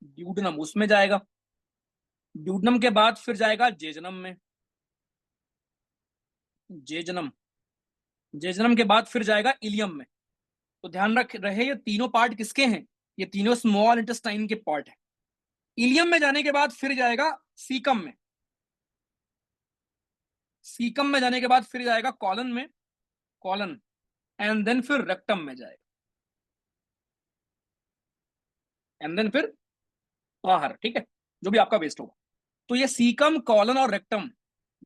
ड्यूडनम उसमें जाएगा। ड्यूडनम के बाद फिर जाएगा जेजनम में, जेजनम, जेजनम के बाद फिर जाएगा इलियम में। तो ध्यान रख रहे ये तीनों पार्ट किसके हैं, ये तीनों स्मॉल इंटेस्टाइन के पार्ट हैं। इलियम में जाने के बाद फिर जाएगा सीकम में, सीकम में जाने के बाद फिर जाएगा कॉलन में, कॉलन, एंड देन फिर रेक्टम में जाएगा, एंड देन फिर बाहर, ठीक है, जो भी आपका वेस्ट होगा। तो ये सीकम, कॉलन और रेक्टम,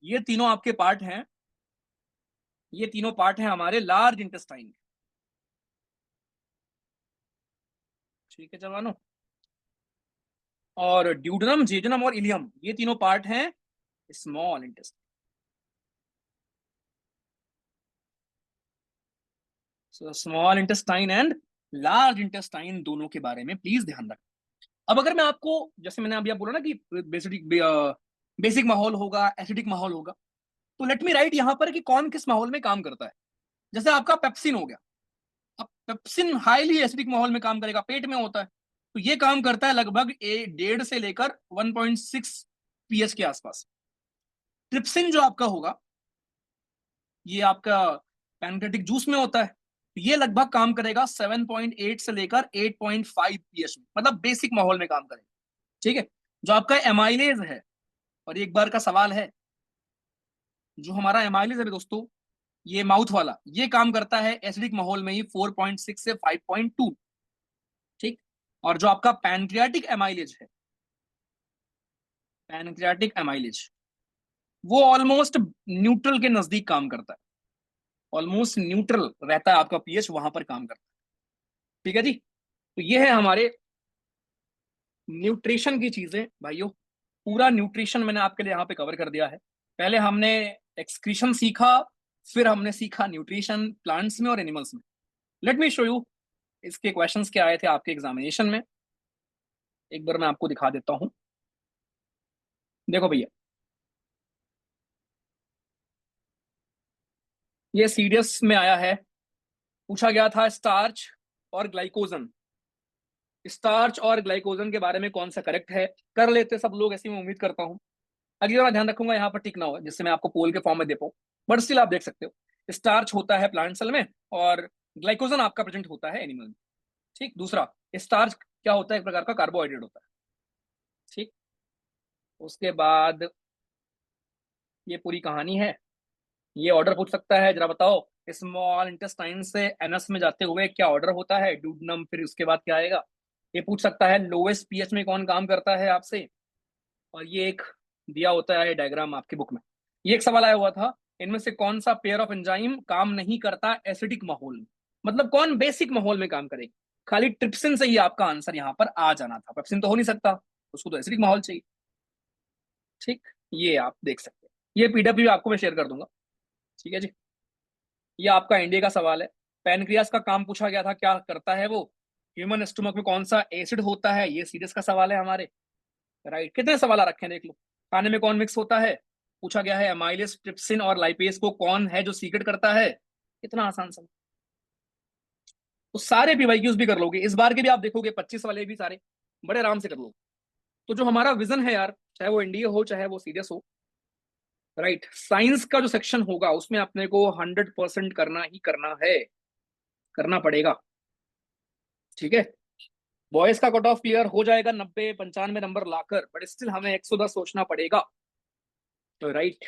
ये तीनों आपके पार्ट हैं, ये तीनों पार्ट हैं हमारे लार्ज इंटेस्टाइन, ठीक है जवानों। और ड्यूडनम, जेजनम और इलियम, ये तीनों पार्ट हैं small intestine. So small intestine and large intestine दोनों के बारे में प्लीज ध्यान रखें। अब अगर मैं आपको, जैसे मैंने अभी आप बोला ना कि बेसिक माहौल होगा, एसिडिक माहौल होगा, तो लेट मी राइट यहां पर कि कौन किस माहौल में काम करता है। जैसे आपका पेप्सिन हो गया, अब पेप्सिन हाईली एसिडिक माहौल में काम करेगा, पेट में होता है, तो ये काम करता है लगभग 1.5 से लेकर 1.6 पीएच के आसपास। ट्रिप्सिन जो आपका होगा, ये आपका पैनक्रेटिक जूस में होता है, ये लगभग काम करेगा 7.8 से लेकर 8.5 पीएच में, मतलब बेसिक माहौल में काम करेगा। ठीक है। जो आपका एमाइलेज है, और एक बार का सवाल है, जो हमारा एमाइलेज है दोस्तों, ये माउथ वाला, ये काम करता है एसिडिक माहौल में ही 4.6 से 5.2। ठीक। और जो आपका पैनक्रियाटिक एमाइलेज है, पैनक्रियाटिक एमाइलेज, वो ऑलमोस्ट न्यूट्रल के नजदीक काम करता है, ऑलमोस्ट न्यूट्रल रहता है आपका पीएच, वहां पर काम करता है। ठीक है जी। तो ये है हमारे न्यूट्रिशन की चीजें भाइयों। पूरा न्यूट्रिशन मैंने आपके लिए यहाँ पे कवर कर दिया है। पहले हमने एक्सक्रीशन सीखा, फिर हमने सीखा न्यूट्रिशन प्लांट्स में और एनिमल्स में। लेट मी शो यू इसके क्वेश्चंस क्या आए थे आपके एग्जामिनेशन में, एक बार मैं आपको दिखा देता हूं। देखो भैया, ये सीडीएस में आया है, पूछा गया था स्टार्च और ग्लाइकोजन, स्टार्च और ग्लाइकोजन के बारे में कौन सा करेक्ट है। कर लेते सब लोग, ऐसी मैं उम्मीद करता हूं। अगली बार ध्यान रखूंगा यहाँ पर टिक ना हो, जिससे मैं आपको पोल के फॉर्म में दे पाऊँ, बट स्टिल आप देख सकते हो, स्टार्च होता है प्लांट सेल में और ग्लाइकोजन आपका प्रेजेंट होता है एनिमल में। ठीक। दूसरा, स्टार्च क्या होता है, एक प्रकार का कार्बोहाइड्रेट होता है। ठीक। उसके बाद ये पूरी कहानी है। ये ऑर्डर पूछ सकता है, जरा बताओ स्मॉल इंटेस्टाइन से एनस में जाते हुए क्या ऑर्डर होता है, डूडनम, फिर उसके बाद क्या आएगा। ये पूछ सकता है लोएस्ट पीएच में कौन काम करता है आपसे, और ये एक दिया होता है डायग्राम आपकी बुक में। ये एक सवाल आया हुआ था, इनमें से कौन सा पेयर ऑफ एंजाइम काम नहीं करता एसिडिक माहौल में, मतलब कौन बेसिक माहौल में काम करेगा। खाली ट्रिप्सिन से ही आपका आंसर यहाँ पर आ जाना था, पेप्सिन तो हो नहीं सकता, उसको तो एसिडिक माहौल चाहिए। ठीक। ये आप देख सकते हैं, ये पीडीएफ भी आपको मैं शेयर कर दूंगा। ठीक है जी। ये आपका इंडिया का सवाल है। पैनक्रियास का काम पूछा गया था, क्या करता है वो। ह्यूमन स्टोमक में कौन सा एसिड होता है, ये सीरियस का सवाल है हमारे। राइट, कितने सवाल आ रखे हैं देख लो। खाने में कौन मिक्स होता है, पूछा गया है एमाइलेज, ट्रिप्सिन और लाइपेज को कौन है जो सीक्रेट करता है। कितना आसान सवाल। तो सारे पीवाईक्यूज भी कर लोगे इस बार के भी, आप देखोगे 25 वाले भी सारे बड़े आराम से कर लोगे। तो जो हमारा विजन है यार, चाहे वो एनडीए हो चाहे वो सीरियस हो, राइट, साइंस का जो सेक्शन होगा उसमें अपने को 100% करना ही करना है, करना पड़ेगा। ठीक है। बॉयज का कट ऑफ क्लियर हो जाएगा 90-95 नंबर लाकर, बट स्टिल हमें 110 सोचना पड़ेगा। तो राइट,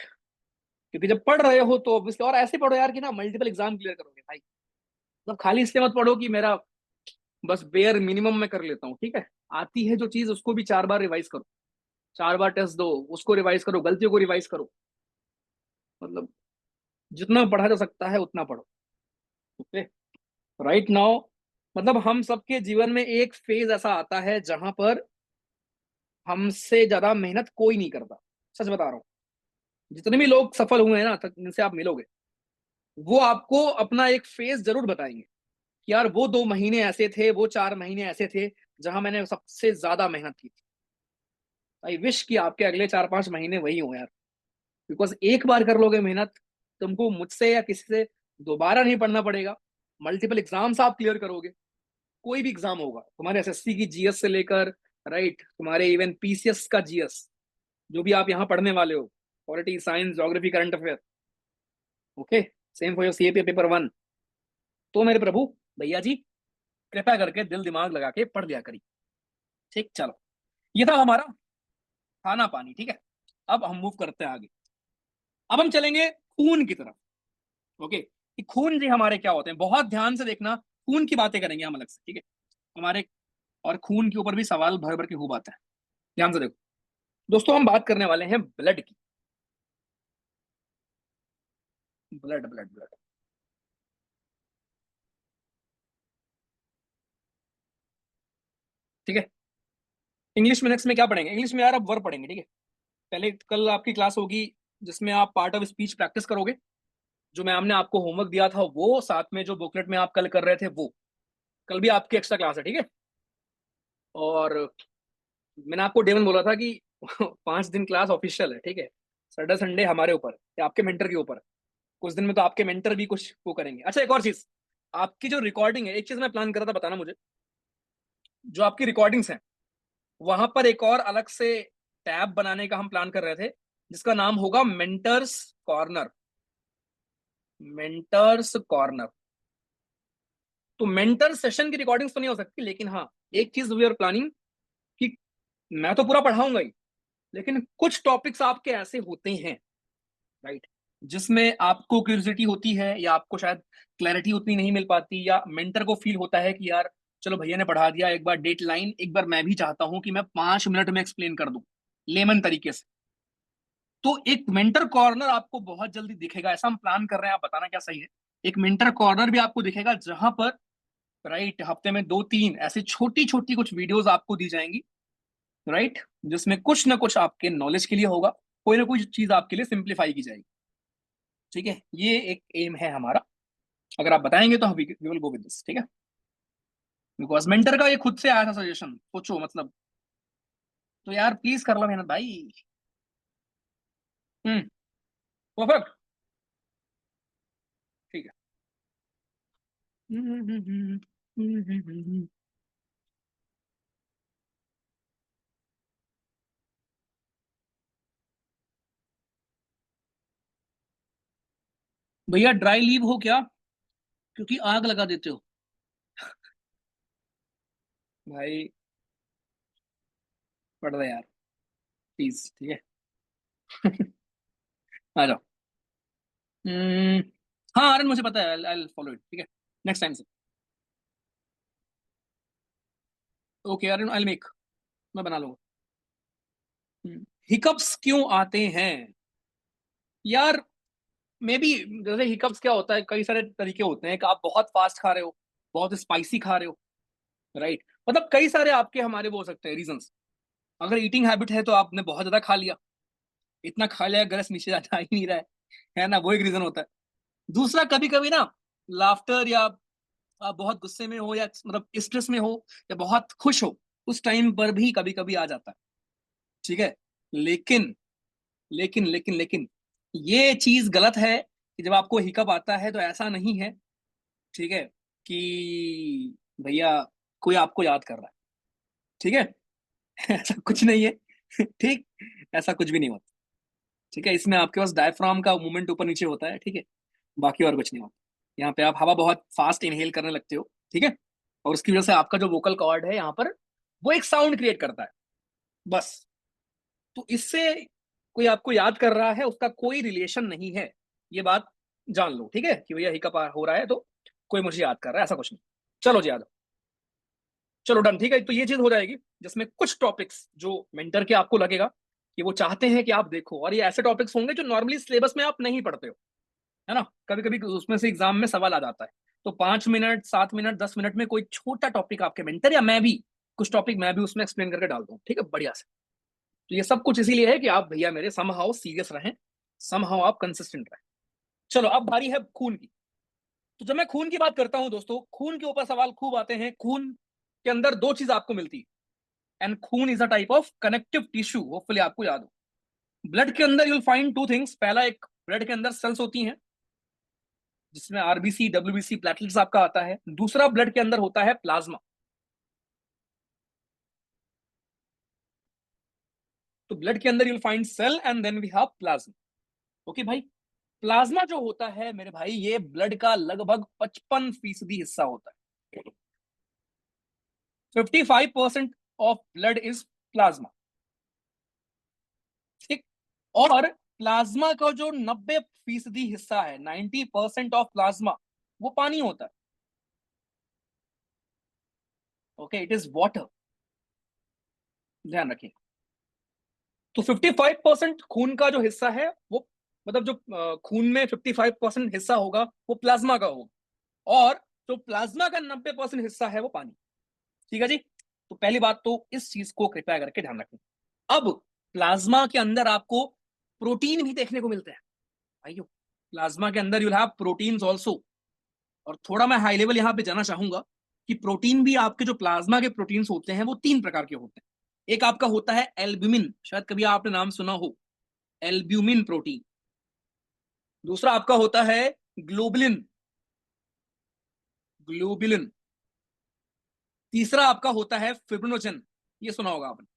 क्योंकि जब पढ़ रहे हो तो ऑब्वियसली, और ऐसे पढ़ो यार कि ना मल्टीपल एग्जाम क्लियर करोगे भाई, मतलब खाली इसलिए मत पढ़ो कि मेरा बस बेयर मिनिमम में कर लेता हूँ। ठीक है। आती है जो चीज उसको भी 4 बार रिवाइज करो, 4 बार टेस्ट दो, उसको रिवाइज करो, गलतियों को रिवाइज करो, मतलब जितना पढ़ा जा सकता है उतना पढ़ो। ओके। राइट नाउ, मतलब हम सबके जीवन में एक फेज ऐसा आता है जहां पर हमसे ज्यादा मेहनत कोई नहीं करता। सच बता रहा हूँ, जितने भी लोग सफल हुए हैं ना, जिनसे आप मिलोगे, वो आपको अपना एक फेज जरूर बताएंगे कि यार वो 2 महीने ऐसे थे, वो 4 महीने ऐसे थे जहां मैंने सबसे ज्यादा मेहनत की थी। आई विश कि आपके अगले 4-5 महीने वही हो यार, बिकॉज एक बार कर लोगे मेहनत, तुमको मुझसे या किसी से दोबारा नहीं पढ़ना पड़ेगा। मल्टीपल एग्जाम्स आप क्लियर करोगे, कोई भी एग्जाम होगा, तुम्हारे एसएससी की जीएस से लेकर, राइट, तुम्हारे इवन पीसीएस का जीएस, जो भी आप यहाँ पढ़ने वाले हो, polity, science, geography, current affair. Okay. Same for your CAP paper 1। तो मेरे प्रभु, भैया जी, कृपया करके दिल दिमाग लगा के पढ़ लिया करिए। ठीक। चलो, ये था हमारा खाना पानी। ठीक है। अब हम मूव करते हैं आगे। अब हम चलेंगे खून की तरफ। ओके, कि खून जी हमारे क्या होते हैं, बहुत ध्यान से देखना, खून की बातें करेंगे हम अलग से। ठीक है। हमारे, और खून के ऊपर भी सवाल भर भर के खूब आते हैं, ध्यान से देखो दोस्तों। हम बात करने वाले हैं ब्लड की। Blood blood blood. ठीक है। इंग्लिश में नेक्स्ट में क्या पढ़ेंगे, इंग्लिश में यार अब वर्ब पढ़ेंगे। ठीक है। पहले कल आपकी क्लास होगी जिसमें आप पार्ट ऑफ स्पीच प्रैक्टिस करोगे, जो मैम ने आपको होमवर्क दिया था वो, साथ में जो बुकलेट में आप कल कर रहे थे वो। कल भी आपकी एक्स्ट्रा क्लास है। ठीक है। और मैंने आपको डे वन बोला था कि 5 दिन क्लास ऑफिशियल है, ठीक है। सैटरडे संडे हमारे ऊपर है या आपके मेंटर के ऊपर है। कुछ दिन में तो आपके मेंटर भी कुछ वो करेंगे। अच्छा, एक और चीज, आपकी जो रिकॉर्डिंग है, एक चीज मैं प्लान कर रहा था, बताना मुझे। जो आपकी रिकॉर्डिंग्स हैं, वहां पर एक और अलग से टैब बनाने का हम प्लान कर रहे थे, जिसका नाम होगा मेंटर्स कॉर्नर। Mentors corner. तो मेंटर सेशन की रिकॉर्डिंग्स तो नहीं हो सकती, लेकिन हाँ, एक चीज वी आर प्लानिंग कि मैं तो पूरा पढ़ाऊंगा ही, लेकिन कुछ टॉपिक्स आपके ऐसे होते हैं, राइट, जिसमें आपको क्यूरियोसिटी होती है या आपको शायद क्लैरिटी उतनी नहीं मिल पाती, या मेंटर को फील होता है कि यार चलो भैया ने पढ़ा दिया, एक बार डेट लाइन, एक बार मैं भी चाहता हूं कि मैं 5 मिनट में एक्सप्लेन कर दूं लेमन तरीके से। तो एक मेंटर कॉर्नर आपको बहुत जल्दी दिखेगा, ऐसा हम प्लान कर रहे हैं, आप बताना क्या सही है। एक मेंटर कॉर्नर भी आपको दिखेगा, जहां पर राइट हफ्ते में 2-3 ऐसी छोटी छोटी कुछ वीडियोस आपको दी जाएंगी, राइट, जिसमें कुछ ना कुछ आपके नॉलेज के लिए होगा, कोई ना कोई चीज आपके लिए सिंप्लीफाई की जाएगी। ठीक है, ये एक एम है हमारा। अगर आप बताएंगे तो we will go with this, ठीक है। बिकॉज मेंटर का ये खुद से आया था सजेशन, सोचो मतलब। तो यार प्लीज कर लो मेहनत भाई। हम्म। परफेक्ट। ठीक है। भैया ड्राई लीव हो क्या, क्योंकि आग लगा देते हो भाई। पढ़ रहे यार, प्लीज, ठीक है। आ जाओ। हम्म, हाँ आर्यन मुझे पता है, आई फॉलो इट, ठीक है, नेक्स्ट टाइम से। ओके आर्यन, आई मेक, मैं बना लूंगा। हिकअप्स क्यों आते हैं यार? मे बी, जैसे हिकअप्स क्या होता है, कई सारे तरीके होते हैं कि आप बहुत फास्ट खा रहे हो, बहुत स्पाइसी खा रहे हो, राइट, मतलब कई सारे आपके हमारे वो हो सकते हैं रीजंस। अगर ईटिंग हैबिट है तो आपने बहुत ज्यादा खा लिया, इतना खा लिया गैस नीचे जा ही नहीं रहा है ना, वो एक रीजन होता है। दूसरा, कभी कभी ना लाफ्टर, या आप बहुत गुस्से में हो, या मतलब स्ट्रेस में हो, या बहुत खुश हो, उस टाइम पर भी कभी कभी आ जाता है, ठीक है। लेकिन लेकिन ये चीज गलत है कि जब आपको हिकअप आता है तो ऐसा नहीं है, ठीक है, कि भैया कोई आपको याद कर रहा है, ठीक है। ऐसा कुछ नहीं है, ठीक, ऐसा कुछ भी नहीं होता, ठीक है। इसमें आपके पास डायफ्राम का मूवमेंट ऊपर नीचे होता है, ठीक है, बाकी और कुछ नहीं होता। यहाँ पे आप हवा बहुत फास्ट इनहेल करने लगते हो, ठीक है, और उसकी वजह से आपका जो वोकल कॉर्ड है यहाँ पर, वो एक साउंड क्रिएट करता है, बस। तो इससे कोई आपको याद कर रहा है, उसका कोई रिलेशन नहीं है, ये बात जान लो, ठीक है, कि भैया हिकअप हो रहा है तो कोई मुझे याद कर रहा है, ऐसा कुछ नहीं। चलो जी, याद, चलो डन, ठीक है। तो ये चीज हो जाएगी, जिसमें कुछ टॉपिक्स जो मेंटर के आपको लगेगा कि वो चाहते हैं कि आप देखो, और ये ऐसे टॉपिक्स होंगे जो नॉर्मली सिलेबस में आप नहीं पढ़ते हो, है ना, कभी कभी उसमें से एग्जाम में सवाल आ जाता है। तो 5 मिनट, 7 मिनट, 10 मिनट में कोई छोटा टॉपिक आपके मेंटर या मैं भी, कुछ टॉपिक मैं भी उसमें एक्सप्लेन करके डाल दूं, ठीक है, बढ़िया से। तो ये सब कुछ इसीलिए है कि आप भैया मेरे समहाउ सीरियस रहें, समहाउ आप कंसिस्टेंट रहें। चलो, अब बारी है खून की। तो जब मैं खून की बात करता हूं दोस्तों, खून के ऊपर सवाल खूब आते हैं। खून के अंदर दो चीज आपको मिलती है, एंड खून is a type of connective tissue, hopefully आपको याद हो। ब्लड के अंदर यूल फाइंड टू थिंग्स। पहला, एक ब्लड के अंदर सेल्स होती हैं, जिसमें आरबीसी, डब्ल्यूबीसी, प्लेटलेट्स आपका आता है। दूसरा, ब्लड के अंदर होता है प्लाज्मा। तो ब्लड के अंदर you'll find cell and then we have plasma. Okay भाई, प्लाज्मा जो होता है मेरे भाई, ये ब्लड का लगभग 55% हिस्सा होता है। 55% ऑफ ब्लड इज प्लाज्मा, ठीक। और प्लाज्मा का जो 90% हिस्सा है, 90% ऑफ प्लाज्मा, वो पानी होता है। ओके, इट इज वाटर, ध्यान रखिए। तो 55% खून का जो हिस्सा है वो, मतलब जो खून में 55% हिस्सा होगा वो प्लाज्मा का होगा, और जो प्लाज्मा का 90% हिस्सा है वो पानी, ठीक है जी। तो पहली बात तो इस चीज को कृपया करके ध्यान रखें। अब प्लाज्मा के अंदर आपको प्रोटीन भी देखने को मिलते हैं भाइयों। प्लाज्मा के अंदर यूल हैव प्रोटीन्स ऑल्सो। और थोड़ा मैं हाई लेवल यहां पे जाना चाहूंगा कि प्रोटीन भी, आपके जो प्लाज्मा के प्रोटीन्स होते हैं वो 3 प्रकार के होते हैं। एक आपका होता है एल्ब्यूमिन, शायद कभी आपने नाम सुना हो, एल्ब्यूमिन प्रोटीन। दूसरा आपका होता है ग्लोबुलिन, ग्लोबुलिन। तीसरा आपका होता है फिब्रिनोजन, ये सुना होगा आपने,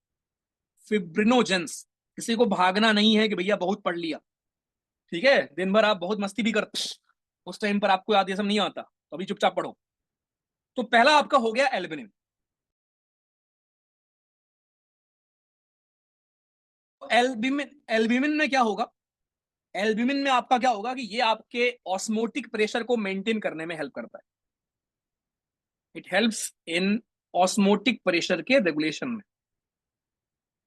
फिब्रिनोजेंस। किसी को भागना नहीं है कि भैया बहुत पढ़ लिया, ठीक है, दिन भर आप बहुत मस्ती भी करते, उस टाइम पर आपको याद ये सब नहीं आता, तो अभी चुपचाप पढ़ो। तो पहला आपका हो गया एल्ब्यूमिन। एल्ब्यूमिन, एल्ब्यूमिन में क्या होगा, एल्ब्यूमिन में आपका क्या होगा कि ये आपके ऑस्मोटिक प्रेशर को मेंटेन करने में हेल्प करता है। It helps in osmotic pressure के रेगुलेशन में,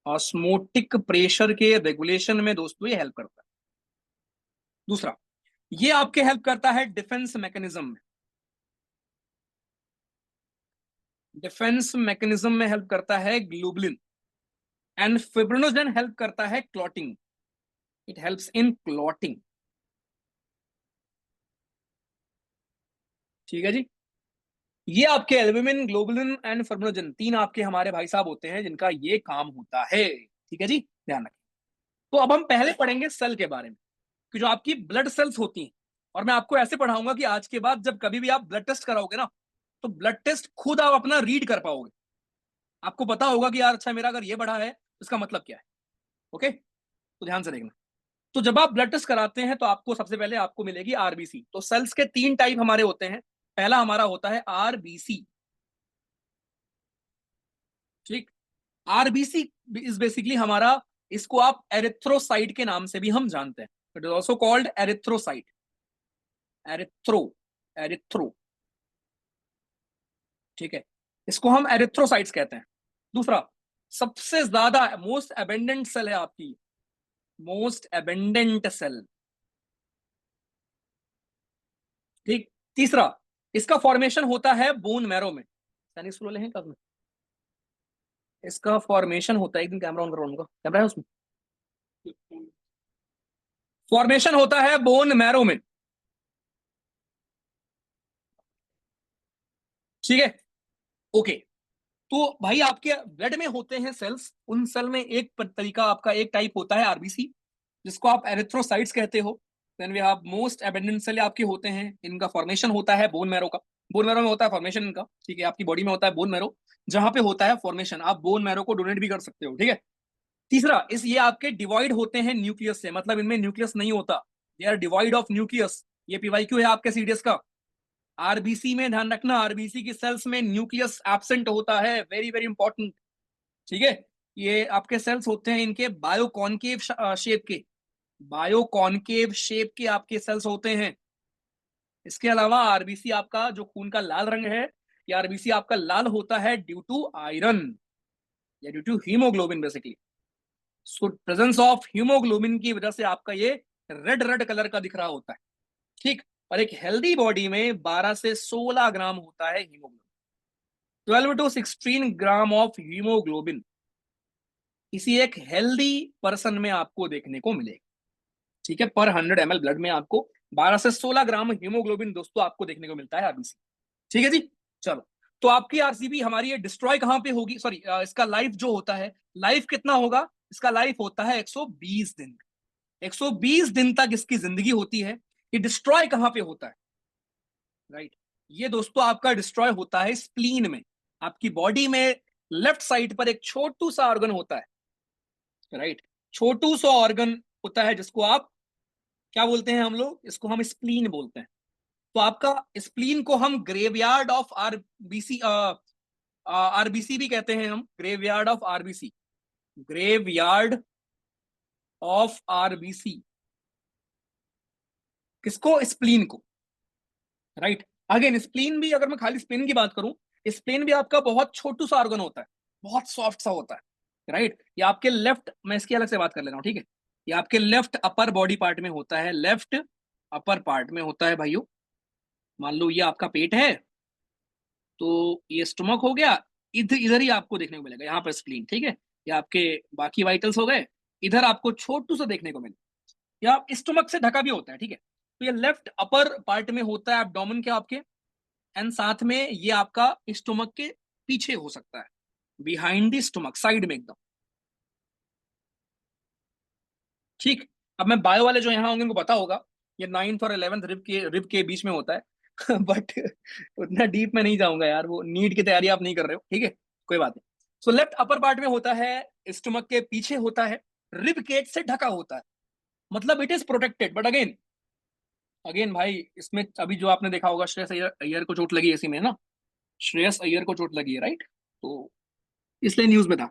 ऑस्मोटिक प्रेशर के रेगुलेशन में दोस्तों ये हेल्प करता है। दूसरा, ये आपके हेल्प करता है डिफेंस मैकेनिज्म में, डिफेंस मैकेनिज्म में हेल्प करता है ग्लोबुलिन। एंड फिब्रिनोजन हेल्प करता है clotting, it helps in clotting. ठीक है जी, ये आपके एल्ब्यूमिन, ग्लोबुलिन एंड फिब्रिनोजन तीन आपके हमारे भाई साहब होते हैं जिनका ये काम होता है। ठीक है जी, ध्यान रखें। तो अब हम पहले पढ़ेंगे सेल के बारे में, कि जो आपकी ब्लड सेल्स होती हैं, और मैं आपको ऐसे पढ़ाऊंगा कि आज के बाद जब कभी भी आप ब्लड टेस्ट कराओगे ना, तो ब्लड टेस्ट खुद आप अपना रीड कर पाओगे, आपको पता होगा कि यार अच्छा मेरा अगर ये बढ़ा है तो इसका मतलब क्या है। ओके, तो ध्यान से देखना। तो जब आप ब्लड टेस्ट कराते हैं तो आपको सबसे पहले आपको मिलेगी आरबीसी। तो सेल्स के तीन टाइप हमारे होते हैं। पहला हमारा होता है आरबीसी, ठीक। आरबीसी इज बेसिकली हमारा, इसको आप एरिथ्रोसाइट के नाम से भी हम जानते हैं, it is also called erythrocyte, erythro, erythro, ठीक है, इसको हम एरिथ्रोसाइट्स कहते हैं। दूसरा, सबसे ज्यादा मोस्ट एबेंडेंट सेल है आपकी, मोस्ट एबेंडेंट सेल, ठीक। तीसरा, इसका फॉर्मेशन होता है बोन मैरो में, सैनिक स्कूल वाले हैं क्या उसमें? इसका फॉर्मेशन होता है, एक दिन कैमरा ऑन करो, उनका कैमरा है उसमें, फॉर्मेशन होता है बोन मैरो में, ठीक है, ओके। तो भाई आपके ब्लड में होते हैं सेल्स, उन सेल में एक तरीका आपका, एक टाइप होता है आरबीसी, जिसको आप एरिथ्रोसाइट्स कहते हो। Then we have most abundant cell आपके होते हैं, इनका फॉर्मेशन होता है बोन मैरो का, बोन मैरो में होता है फॉर्मेशन इनका, ठीक है, आपकी बॉडी में होता है बोन मैरो, जहां पे होता है फॉर्मेशन, आप बोन मैरो को डोनेट भी कर सकते हो, ठीक है। तीसरा, इस ये आपके डिवाइड होते हैं न्यूक्लियस से, मतलब इनमें न्यूक्लियस नहीं होता, they are devoid of nucleus. ये पीवाईक्यू है आपके सीडीएस का। आरबीसी में ध्यान रखना, आरबीसी की सेल्स में न्यूक्लियस एब्सेंट होता है, वेरी वेरी इंपॉर्टेंट, ठीक है। ये आपके सेल्स होते हैं इनके बायोकॉनकेव शेप के, बायोकॉनकेव शेप के आपके सेल्स होते हैं। इसके अलावा आरबीसी आपका जो खून का लाल रंग है, ये आरबीसी आपका लाल होता है ड्यू टू आयरन या due to haemoglobin basically. So presence of haemoglobin की वजह से आपका ये रेड रेड कलर का दिख रहा होता है, ठीक। और एक हेल्दी बॉडी में 12 से 16 ग्राम होता है haemoglobin, 12 to 16 gram of haemoglobin किसी एक हेल्दी पर्सन में आपको देखने को मिलेगा, ठीक है। पर 100 ml ब्लड में आपको 12 से 16 ग्राम हीमोग्लोबिन दोस्तों आपको देखने को मिलता है आरबीसी, ठीक है जी। चलो, तो आपकी आरसीबी हमारी ये डिस्ट्रॉय कहां पे होगी, सॉरी, इसका लाइफ जो होता है, लाइफ कितना होगा, इसका लाइफ होता है 120 दिन, 120 दिन तक इसकी जिंदगी होती है। ये डिस्ट्रॉय कहां पे होता है, राइट, ये दोस्तों आपका डिस्ट्रॉय होता है स्प्लीन में, आपकी बॉडी में लेफ्ट साइड पर एक छोटू सा ऑर्गन होता है, राइट, छोटू सा ऑर्गन होता है जिसको आप क्या बोलते हैं, हम लोग इसको हम स्प्लीन बोलते हैं। तो आपका स्प्लीन को हम ग्रेवयार्ड ऑफ आरबीसी, आरबीसी भी कहते हैं हम, graveyard of RBC, graveyard of RBC, किसको, स्प्लीन को, राइट। अगेन स्प्लीन भी, अगर मैं खाली स्प्लीन की बात करूं, स्प्लीन भी आपका बहुत छोटू सा ऑर्गन होता है, बहुत सॉफ्ट सा होता है, राइट। ये आपके लेफ्ट, मैं इसकी अलग से बात कर ले रहा हूं, ठीक है, ये आपके लेफ्ट अपर बॉडी पार्ट में होता है, लेफ्ट अपर पार्ट में होता है भाइयों। मान लो ये आपका पेट है, तो ये स्टमक हो गया, इधर इधर ही आपको देखने को मिलेगा, यहाँ पर स्प्लीन, ठीक है। ये आपके बाकी वाइटल्स हो गए, इधर आपको छोटू सा देखने को मिलेगा, या स्टमक से ढका भी होता है, ठीक है। तो ये लेफ्ट अपर पार्ट में होता है एब्डोमेन के आपके, एंड साथ में ये आपका स्टोमक के पीछे हो सकता है, बिहाइंड द स्टमक, साइड में एकदम। ठीक। अब मैं बायो वाले जो यहाँ होंगे उनको पता होगा, ये 9th और 11th रिब के बीच में होता है बट उतना डीप में नहीं जाऊंगा यार, वो नीट की तैयारी आप नहीं कर रहे हो, ठीक है, कोई बात नहीं। सो लेफ्ट अपर पार्ट में होता है, स्टमक के पीछे होता है, रिब केज से ढका होता है, मतलब it is protected. But again again भाई, इसमें अभी जो आपने देखा होगा, श्रेयस अय्यर अय्यर को चोट लगी इसी में ना, श्रेयस अय्यर को चोट लगी है, राइट? तो इसलिए न्यूज में था।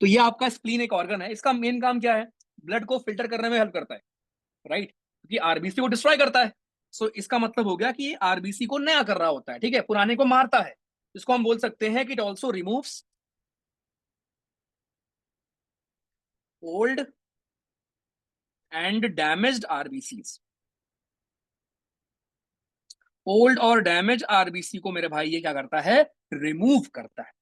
तो ये आपका स्प्लीन एक ऑर्गन है, इसका मेन काम क्या है? ब्लड को फिल्टर करने में हेल्प करता है, राइट? क्योंकि आरबीसी को डिस्ट्रॉय करता है। सो इसका मतलब हो गया कि ये आरबीसी को नया कर रहा होता है, ठीक है, पुराने को मारता है। इसको हम बोल सकते हैं कि it also removes old and damaged RBCs. Old और डैमेज आरबीसी को मेरे भाई ये क्या करता है? रिमूव करता है,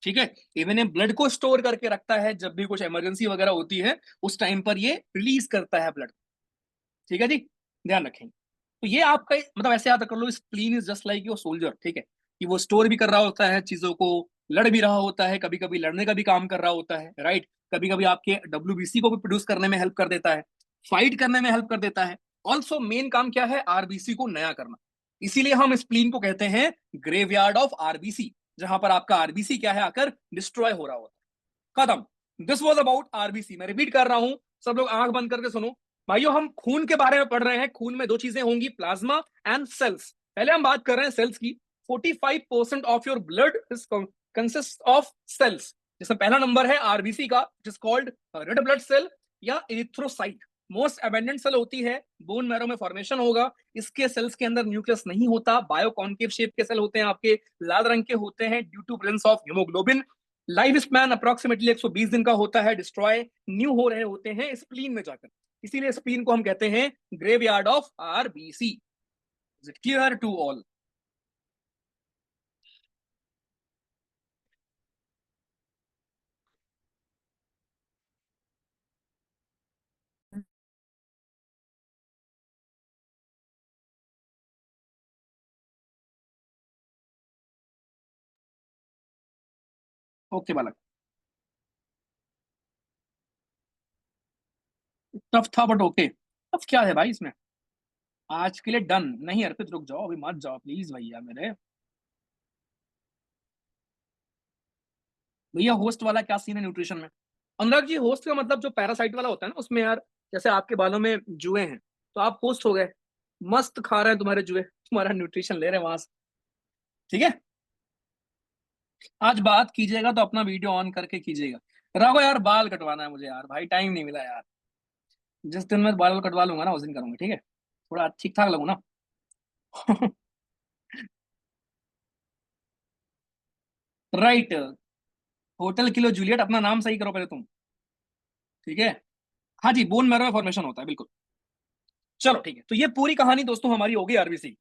ठीक है। इवन ये ब्लड को स्टोर करके रखता है, जब भी कुछ इमरजेंसी वगैरह होती है उस टाइम पर ये रिलीज करता है ब्लड, ठीक है जी, ध्यान रखेंगे। तो ये आपका मतलब ऐसे याद कर लो, spleen is just like your soldier, ठीक है, कि वो स्टोर भी कर रहा होता है चीजों को, लड़ भी रहा होता है, कभी कभी लड़ने का भी काम कर रहा होता है, राइट? कभी कभी आपके डब्ल्यूबीसी को भी प्रोड्यूस करने में हेल्प कर देता है, फाइट करने में हेल्प कर देता है। ऑल्सो मेन काम क्या है? आरबीसी को नया करना। इसीलिए हम स्प्लीन को कहते हैं ग्रेवयार्ड ऑफ आरबीसी, जहां पर आपका आरबीसी क्या है, आकर डिस्ट्रॉय हो रहा होता है। खत्म। This was about RBC. मैं रिपीट कर रहा हूं, सब लोग आंख बंद करके सुनो। भाइयों, हम खून के बारे में पढ़ रहे हैं। खून में दो चीजें होंगी, प्लाज्मा एंड सेल्स। पहले हम बात कर रहे हैं सेल्स की। 45% of your blood is consist of cells, जिसमें पहला नंबर है आरबीसी का, जिस कॉल्ड रेड ब्लड सेल या इरिथ्रोसाइट। मोस्ट अबेंडेंट सेल होती है, बोन मैरो में फॉर्मेशन होगा। इसके सेल्स के अंदर न्यूक्लियस नहीं होता, बायो कॉन्केव शेप के सेल होते हैं, आपके लाल रंग के होते हैं due to presence of haemoglobin. Life span approximately 120 दिन का होता है। डिस्ट्रॉय न्यू हो रहे होते हैं स्प्लीन में जाकर, इसीलिए स्प्लीन को हम कहते हैं graveyard of RBC. Is it clear to all? Okay बालक, टफ था बट ओके। टफ क्या है भाई इसमें? आज के लिए डन नहीं, अर्पित रुक जाओ, अभी मत जाओ प्लीज भैया मेरे। भैया होस्ट वाला क्या सीन है न्यूट्रिशन में? अनुराग जी, होस्ट का मतलब जो पैरासाइट वाला होता है ना, उसमें यार जैसे आपके बालों में जुए हैं, तो आप होस्ट हो गए, मस्त खा रहे हैं तुम्हारे जुए, तुम्हारा न्यूट्रिशन ले रहे हैं वहां से, ठीक है। आज बात कीजिएगा तो अपना वीडियो ऑन करके कीजिएगा। राघव यार, बाल कटवाना है मुझे यार, भाई टाइम नहीं मिला यार। जिस दिन मैं बाल कटवा लूंगा ना, उस दिन करूंगा, ठीक है, थोड़ा ठीक ठाक लगू ना राइट। होटल किलो जूलियट, अपना नाम सही करो पहले तुम, ठीक है। हाँ जी, बोन मैरो में फॉर्मेशन होता है, बिल्कुल। चलो ठीक है, तो ये पूरी कहानी दोस्तों हमारी होगी आरबीसी,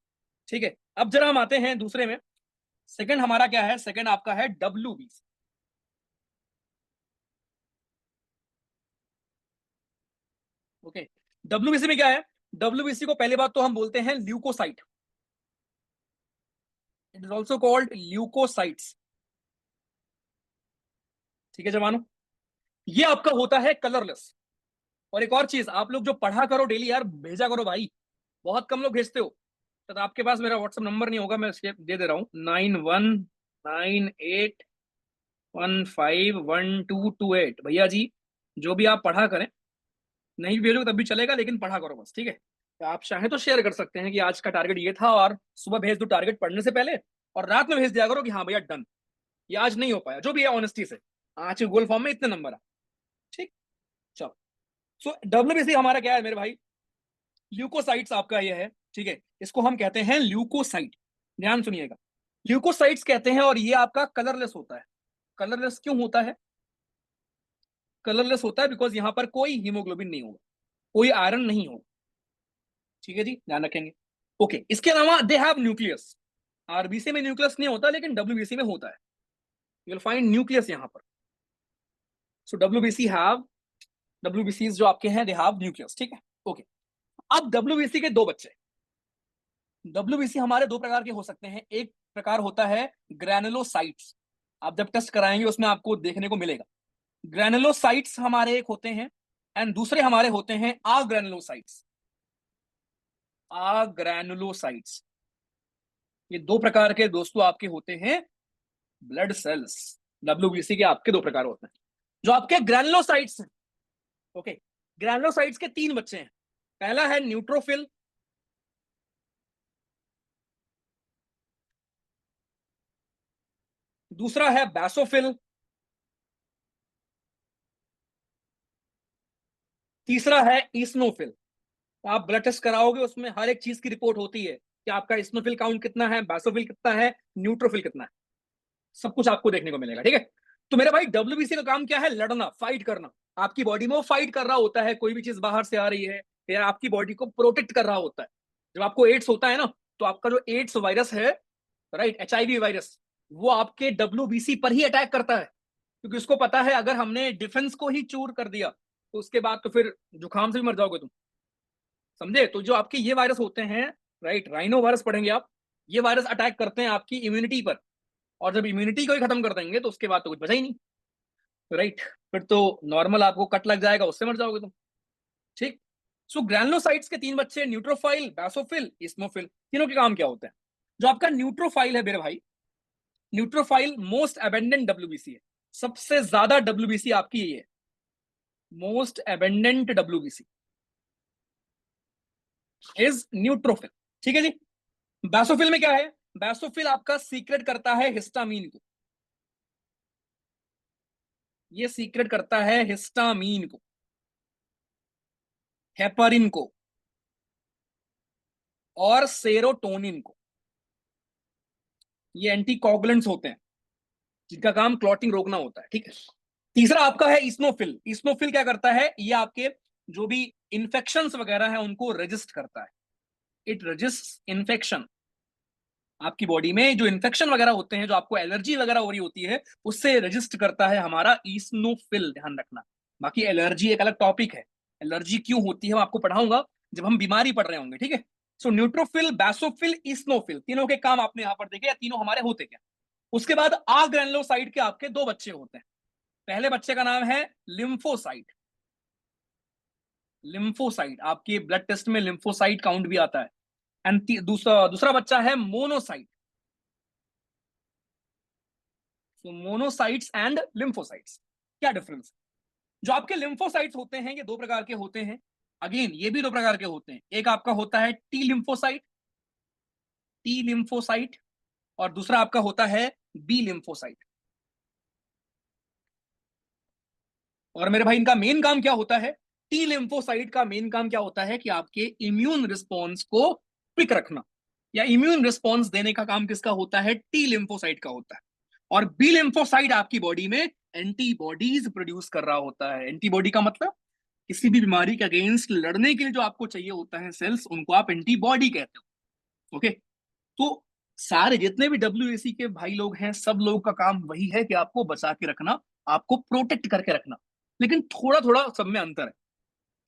ठीक है। अब जरा हम आते हैं दूसरे में। सेकंड हमारा क्या है? सेकंड आपका है डब्ल्यूबीसी। ओके, डब्ल्यूबीसी में क्या है? डब्ल्यूबीसी को पहले बात तो हम बोलते हैं leukocyte. It is also called leukocytes, ठीक है जवानों। ये आपका होता है कलरलेस। और एक और चीज, आप लोग जो पढ़ा करो डेली यार, भेजा करो भाई, बहुत कम लोग भेजते हो। तो आपके पास मेरा व्हाट्सएप नंबर नहीं होगा, मैं दे दे रहा हूँ, 9198151228। भैया जी, जो भी आप पढ़ा करें, नहीं भी भेजो तब भी चलेगा, लेकिन पढ़ा करो बस, ठीक है। तो आप चाहें तो शेयर कर सकते हैं कि आज का टारगेट ये था, और सुबह भेज दो टारगेट पढ़ने से पहले, और रात में भेज दिया करो कि हाँ भैया डन, ये आज नहीं हो पाया, जो भी है ऑनेस्टी से, आज के गूगल फॉर्म में इतने नंबर है, ठीक। चलो, सो डब्ल्यूबीसी हमारा क्या है मेरे भाई? ल्यूकोसाइट्स आपका ये है, ठीक है। इसको हम कहते हैं ल्यूकोसाइट, ध्यान सुनिएगा, ल्यूकोसाइट्स कहते हैं। और ये आपका कलरलेस होता है। कलरलेस क्यों होता है? कलरलेस होता है बिकॉज यहां पर कोई हीमोग्लोबिन नहीं होगा, कोई आयरन नहीं होगा, ठीक है जी, ध्यान रखेंगे। ओके, इसके अलावा दे हैव न्यूक्लियस। आरबीसी में न्यूक्लियस नहीं होता, लेकिन डब्ल्यूबीसी में होता है। यू विल फाइंड न्यूक्लियस यहां पर। सो डब्ल्यूबीसी जो आपके हैं, दे हैव न्यूक्लियस, ठीक है। ओके, अब डब्ल्यूबीसी के दो बच्चे। डब्ल्यूबीसी हमारे दो प्रकार के हो सकते हैं। एक प्रकार होता है ग्रैनुलोसाइट्स, आप जब टेस्ट कराएंगे उसमें आपको देखने को मिलेगा। ग्रेनुलोसाइट्स हमारे एक होते हैं एंड दूसरे हमारे होते हैं आग्रेनुलोसाइट्स। आग्रेनुलोसाइट्स, ये दो प्रकार के दोस्तों आपके होते हैं ब्लड सेल्स। डब्ल्यूबीसी के आपके दो प्रकार होते हैं। जो आपके ग्रेनुलोसाइट्स हैं, ओके, ग्रेनुलोसाइट्स के तीन बच्चे हैं। पहला है न्यूट्रोफिल, दूसरा है बैसोफिल, तीसरा है ईस्नोफिल। आप ब्लड टेस्ट कराओगे उसमें हर एक चीज की रिपोर्ट होती है कि आपका ईस्नोफिल काउंट कितना है, बैसोफिल कितना है, न्यूट्रोफिल कितना है, सब कुछ आपको देखने को मिलेगा। ठीक है, तो मेरे भाई डब्ल्यूबीसी का काम क्या है? लड़ना, फाइट करना। आपकी बॉडी में वो फाइट कर रहा होता है, कोई भी चीज बाहर से आ रही है, या आपकी बॉडी को प्रोटेक्ट कर रहा होता है। जब आपको एड्स होता है ना, तो आपका जो एड्स वायरस है, राइट, एचआईवी वायरस, वो आपके डब्ल्यूबीसी पर ही अटैक करता है, क्योंकि उसको पता है अगर हमने डिफेंस को ही चूर कर दिया तो उसके बाद तो फिर जुकाम से भी मर जाओगे तुम। समझे? तो जो आपके ये वायरस होते हैं, राइट, राइनो वायरस पढ़ेंगे आप, ये वायरस अटैक करते हैं आपकी इम्यूनिटी पर, और जब इम्यूनिटी को ही खत्म कर देंगे तो उसके बाद तो कुछ बचा ही नहीं, राइट। फिर तो नॉर्मल आपको कट लग जाएगा, उससे मर जाओगे तुम। ठीक। सो ग्रैनुलोसाइट्स के तीन बच्चे, न्यूट्रोफाइल, बैसोफिल, इस्मोफिल। तीनों के काम क्या होते हैं? जो आपका न्यूट्रोफाइल है मेरे भाई, न्यूट्रोफाइल मोस्ट अबेंडेंट डब्ल्यूबीसी है। सबसे ज्यादा डब्ल्यूबीसी आपकी ये है, most abundant WBC is neutrophil. ठीक है जी। बैसोफिल में क्या है? बैसोफिल आपका सीक्रेट करता है हिस्टामीन को, ये सीक्रेट करता है हिस्टामीन को, हेपरिन को, और सेरोटोनिन को। ये एंटीकोगुलेंट्स होते हैं जिनका काम क्लॉटिंग रोकना होता है। ठीक है। तीसरा आपका है इस्नोफिल। इस्नोफिल क्या करता है? ये आपके जो भी इंफेक्शंस वगैरह है उनको रजिस्ट करता है। It resist infection. आपकी बॉडी में जो इन्फेक्शन वगैरह होते हैं, जो आपको एलर्जी वगैरह हो रही होती है, उससे रजिस्ट करता है हमारा इस्नोफिल। ध्यान रखना। बाकी एलर्जी एक अलग टॉपिक है, एलर्जी क्यों होती है मैं आपको पढ़ाऊंगा जब हम बीमारी पढ़ रहे होंगे। ठीक है। सो न्यूट्रोफिल, बैसोफिल, इस्नोफिल, तीनों के काम आपने यहां पर देखे, या तीनों हमारे होते क्या। उसके बाद आग्रेनुलोसाइट के आपके दो बच्चे होते हैं। पहले बच्चे का नाम है लिम्फोसाइट। लिम्फोसाइट आपके ब्लड टेस्ट में लिम्फोसाइट काउंट भी आता है। एंड दूसरा दूसरा बच्चा है मोनोसाइट। तो मोनोसाइट्स एंड लिम्फोसाइट्स, क्या डिफरेंस? जो आपके लिम्फोसाइट्स होते हैं ये दो प्रकार के होते हैं। अगेन ये भी दो प्रकार के होते हैं। एक आपका होता है टी लिम्फोसाइट, टी लिम्फोसाइट, और दूसरा आपका होता है बी लिम्फोसाइट। और मेरे भाई इनका मेन काम क्या होता है? टी लिम्फोसाइट का मेन काम क्या होता है कि आपके इम्यून रिस्पॉन्स को क्विक रखना, या इम्यून रिस्पॉन्स देने का काम किसका होता है? टी लिम्फोसाइट का होता है। और बी लिम्फोसाइट आपकी बॉडी में एंटीबॉडीज प्रोड्यूस कर रहा होता है। एंटीबॉडी का मतलब किसी भी बीमारी के अगेंस्ट लड़ने के लिए जो आपको चाहिए होता है सेल्स, उनको आप एंटीबॉडी कहते हो। ओके। तो सारे जितने भी डब्ल्यूएसी के भाई लोग हैं, सब लोगों का काम वही है कि आपको बचा के रखना, आपको प्रोटेक्ट करके रखना। लेकिन थोड़ा थोड़ा सब में अंतर है।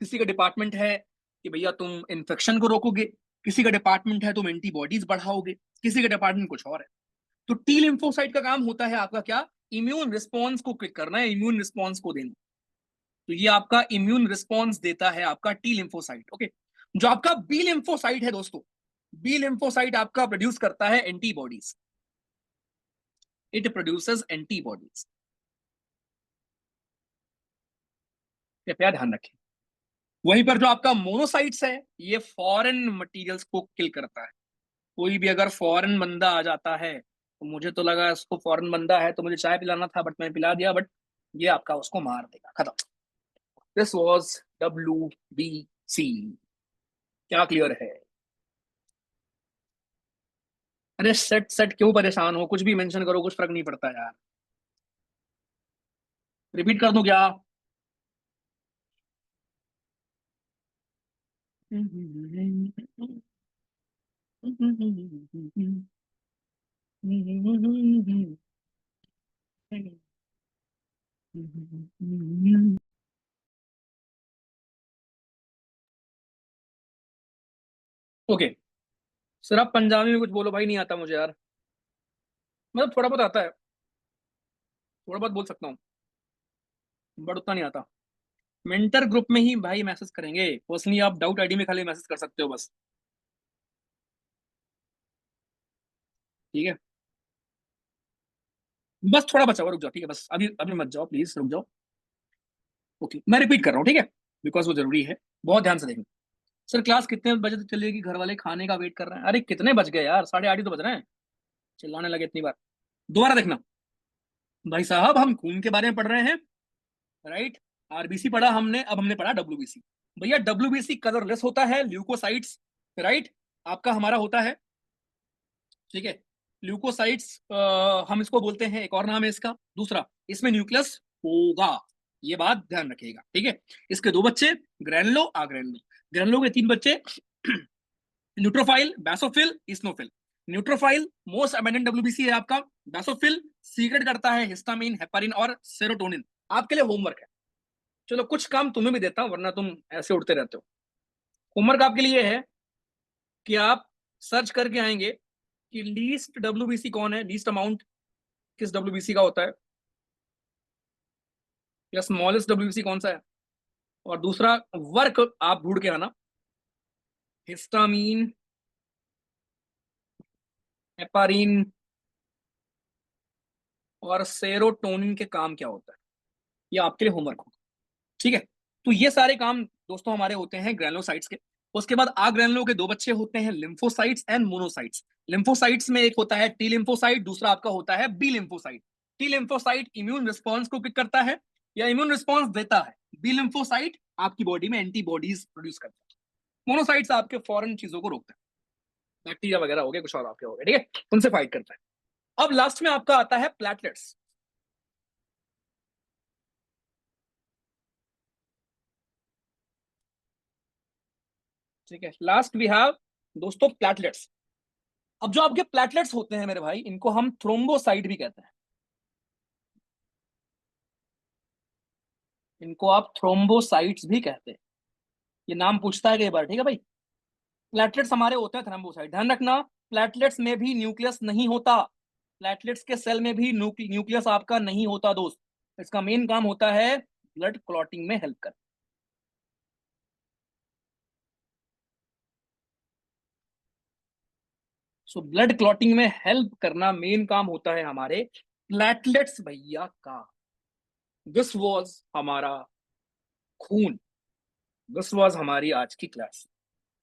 किसी का डिपार्टमेंट है कि भैया तुम इन्फेक्शन को रोकोगे, किसी का डिपार्टमेंट है तुम एंटीबॉडीज बढ़ाओगे, किसी का डिपार्टमेंट कुछ और है। तो टी लिम्फोसाइट का काम होता है आपका क्या? इम्यून रिस्पॉन्स को क्लिक करना है, इम्यून रिस्पॉन्स को देना। तो ये आपका इम्यून रिस्पॉन्स देता है आपका टी लिम्फोसाइट। ओके। जो आपका बी लिम्फोसाइट है दोस्तों, बी लिम्फोसाइट आपका प्रोड्यूस करता है एंटीबॉडीज। It produces antibodies. कृपया ध्यान रखें। वहीं पर जो आपका मोनोसाइट्स है, ये फॉरेन मटेरियल्स को किल करता है। कोई भी अगर फॉरेन बंदा आ जाता है, तो मुझे तो लगा इसको फॉरेन बंदा है तो मुझे चाय पिलाना था, बट मैंने पिला दिया, बट ये आपका उसको मार देगा, खत्म। This was WBC। क्या क्लियर है? अरे सेट सेट क्यों परेशान हो? कुछ भी मेंशन करो, कुछ फर्क नहीं पड़ता यार। रिपीट कर दूं क्या? ओके। सर आप पंजाबी में कुछ बोलो भाई, नहीं आता मुझे यार, मतलब थोड़ा बहुत आता है। थोड़ा बहुत बोल सकता हूँ, बट उतना नहीं आता। मेंटर ग्रुप में ही भाई मैसेज करेंगे, पर्सनली आप डाउट आईडी में खाली मैसेज कर सकते हो बस। ठीक है, बस थोड़ा बचा हुआ, रुक जाओ, ठीक है, बस अभी अभी मत जाओ प्लीज, रुक जाओ। ओके, मैं रिपीट कर रहा हूँ, ठीक है, बिकॉज वो जरूरी है, बहुत ध्यान से देखना। सर क्लास कितने बजे तक चलेगी, घर वाले खाने का वेट कर रहे हैं। अरे कितने बज गए यार, 8:30 ही तो बज रहे हैं, चिल्लाने लगे इतनी बार। दोबारा देखना भाई साहब, हम खून के बारे में पढ़ रहे हैं, राइट। आरबीसी पढ़ा हमने, अब हमने पढ़ा डब्ल्यूबीसी। भैया डब्ल्यूबीसी कलरलेस होता है, ल्यूकोसाइट्स, राइट, आपका हमारा होता है, ठीक है। ल्यूकोसाइट्स हम इसको बोलते हैं, एक और नाम है इसका दूसरा, इसमें न्यूक्लियस होगा, ये बात ध्यान रखिएगा, ठीक है। इसके दो बच्चे, ग्रैनुलो आग्रैनुलो। ग्रैनुलो के तीन बच्चे, neutrophil, basophil, eosinophil. Neutrophil most abundant WBC है आपका। बैसोफिल सीक्रेट करता है हिस्टामिन, हेपारिन और सेरोटोनिन। आपके लिए होमवर्क है, चलो कुछ काम तुम्हें भी देता हूं, वरना तुम ऐसे उड़ते रहते हो। होमवर्क आपके लिए है कि आप सर्च करके आएंगे कि लीस्ट डब्ल्यूबीसी कौन है, लीस्ट अमाउंट किस डब्ल्यूबीसी का होता है, या स्मॉलेस्ट डब्ल्यूबीसी कौन सा है। और दूसरा वर्क आप ढूंढ के आना, हिस्टामीन, हेपारिन और सेरोटोनिन के काम क्या होता है, ये आपके लिए होमवर्क होगा, ठीक है। तो ये सारे काम दोस्तों हमारे होते हैं ग्रैनुलोसाइट्स के। उसके बाद आ ग्रैनुलो के दो बच्चे होते हैं, लिम्फोसाइट्स एंड मोनोसाइट्स। लिम्फोसाइट्स में एक होता है टी लिम्फोसाइट, दूसरा आपका होता है B lymphocyte. T lymphocyte immune response को पिक करता है या इम्यून रिस्पॉन्स देता है, बी लिम्फोसाइट आपकी बॉडी में एंटीबॉडीज प्रोड्यूस करता है, मोनोसाइट्स आपके फॉरेन चीजों को रोकता है, बैक्टीरिया वगैरह हो गए, कुछ और आपके हो गए, ठीक है, उनसे फाइट करता है। अब लास्ट में आपका आता है प्लेटलेट्स, ठीक है, लास्ट वी हैव दोस्तों प्लेटलेट्स। अब जो आपके प्लेटलेट्स होते हैं मेरे भाई, इनको हम थ्रोम्बोसाइट भी कहते हैं, इनको आप थ्रोम्बोसाइट्स भी कहते हैं, ये नाम पूछता है कई बार, ठीक है भाई। प्लेटलेट्स हमारे होते हैं थ्रोम्बोसाइट, ध्यान रखना, प्लेटलेट्स में भी न्यूक्लियस नहीं होता, प्लेटलेट्स के सेल में भी न्यूक्लियस आपका नहीं होता दोस्त। इसका मेन काम होता है ब्लड क्लॉटिंग में हेल्प कर। सो ब्लड क्लॉटिंग में हेल्प करना मेन काम होता है हमारे प्लेटलेट्स भैया का। दिस वॉज हमारा खून, दिस वॉज हमारी आज की क्लास।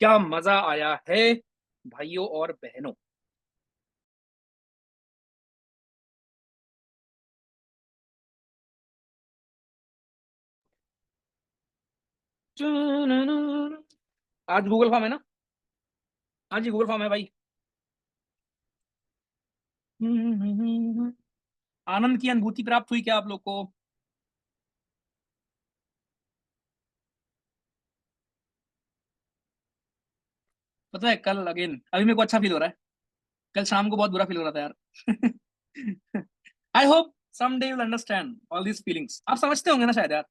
क्या मजा आया है भाइयों और बहनों। आज गूगल फॉर्म है ना, हाँ जी गूगल फॉर्म है भाई। आनंद की अनुभूति प्राप्त हुई क्या आप लोग को। पता है कल अगेन, अभी मेरे को अच्छा फील हो रहा है, कल शाम को बहुत बुरा फील हो रहा था यार। I hope some day you understand all these feelings, आप समझते होंगे ना शायद यार,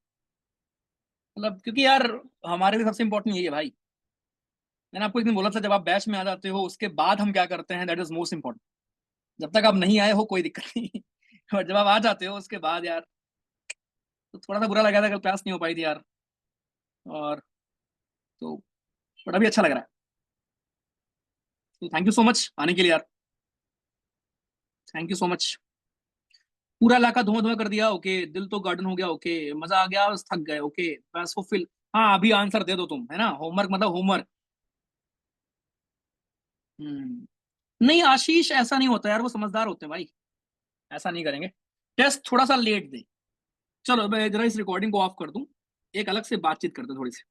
मतलब क्योंकि यार हमारे लिए सबसे इंपॉर्टेंट यही है भाई। मैंने आपको एक दिन बोला था, जब आप बैच में आ जाते हो उसके बाद हम क्या करते हैं, दैट इज मोस्ट इंपॉर्टेंट। जब तक आप नहीं आए हो कोई दिक्कत नहीं, और जब आप आ जाते हो उसके बाद यार, तो थोड़ा सा बुरा लगा था, कल क्लास नहीं हो पाई थी यार। और तो बट अभी अच्छा लग रहा है, तो थैंक यू सो मच आने के लिए यार, थैंक यू सो मच। पूरा इलाका धुआं धुआं कर दिया, ओके, दिल तो गार्डन हो गया, ओके, मजा आ गया, बस थक गए, ओके, बस फुल। हाँ अभी आंसर दे दो तुम, है ना, होमवर्क मतलब होमवर्क। नहीं आशीष, ऐसा नहीं होता यार, वो समझदार होते हैं भाई, ऐसा नहीं करेंगे। टेस्ट थोड़ा सा लेट दे। चलो मैं जरा इस रिकॉर्डिंग को ऑफ कर दूं, एक अलग से बातचीत करते हैं थोड़ी सी।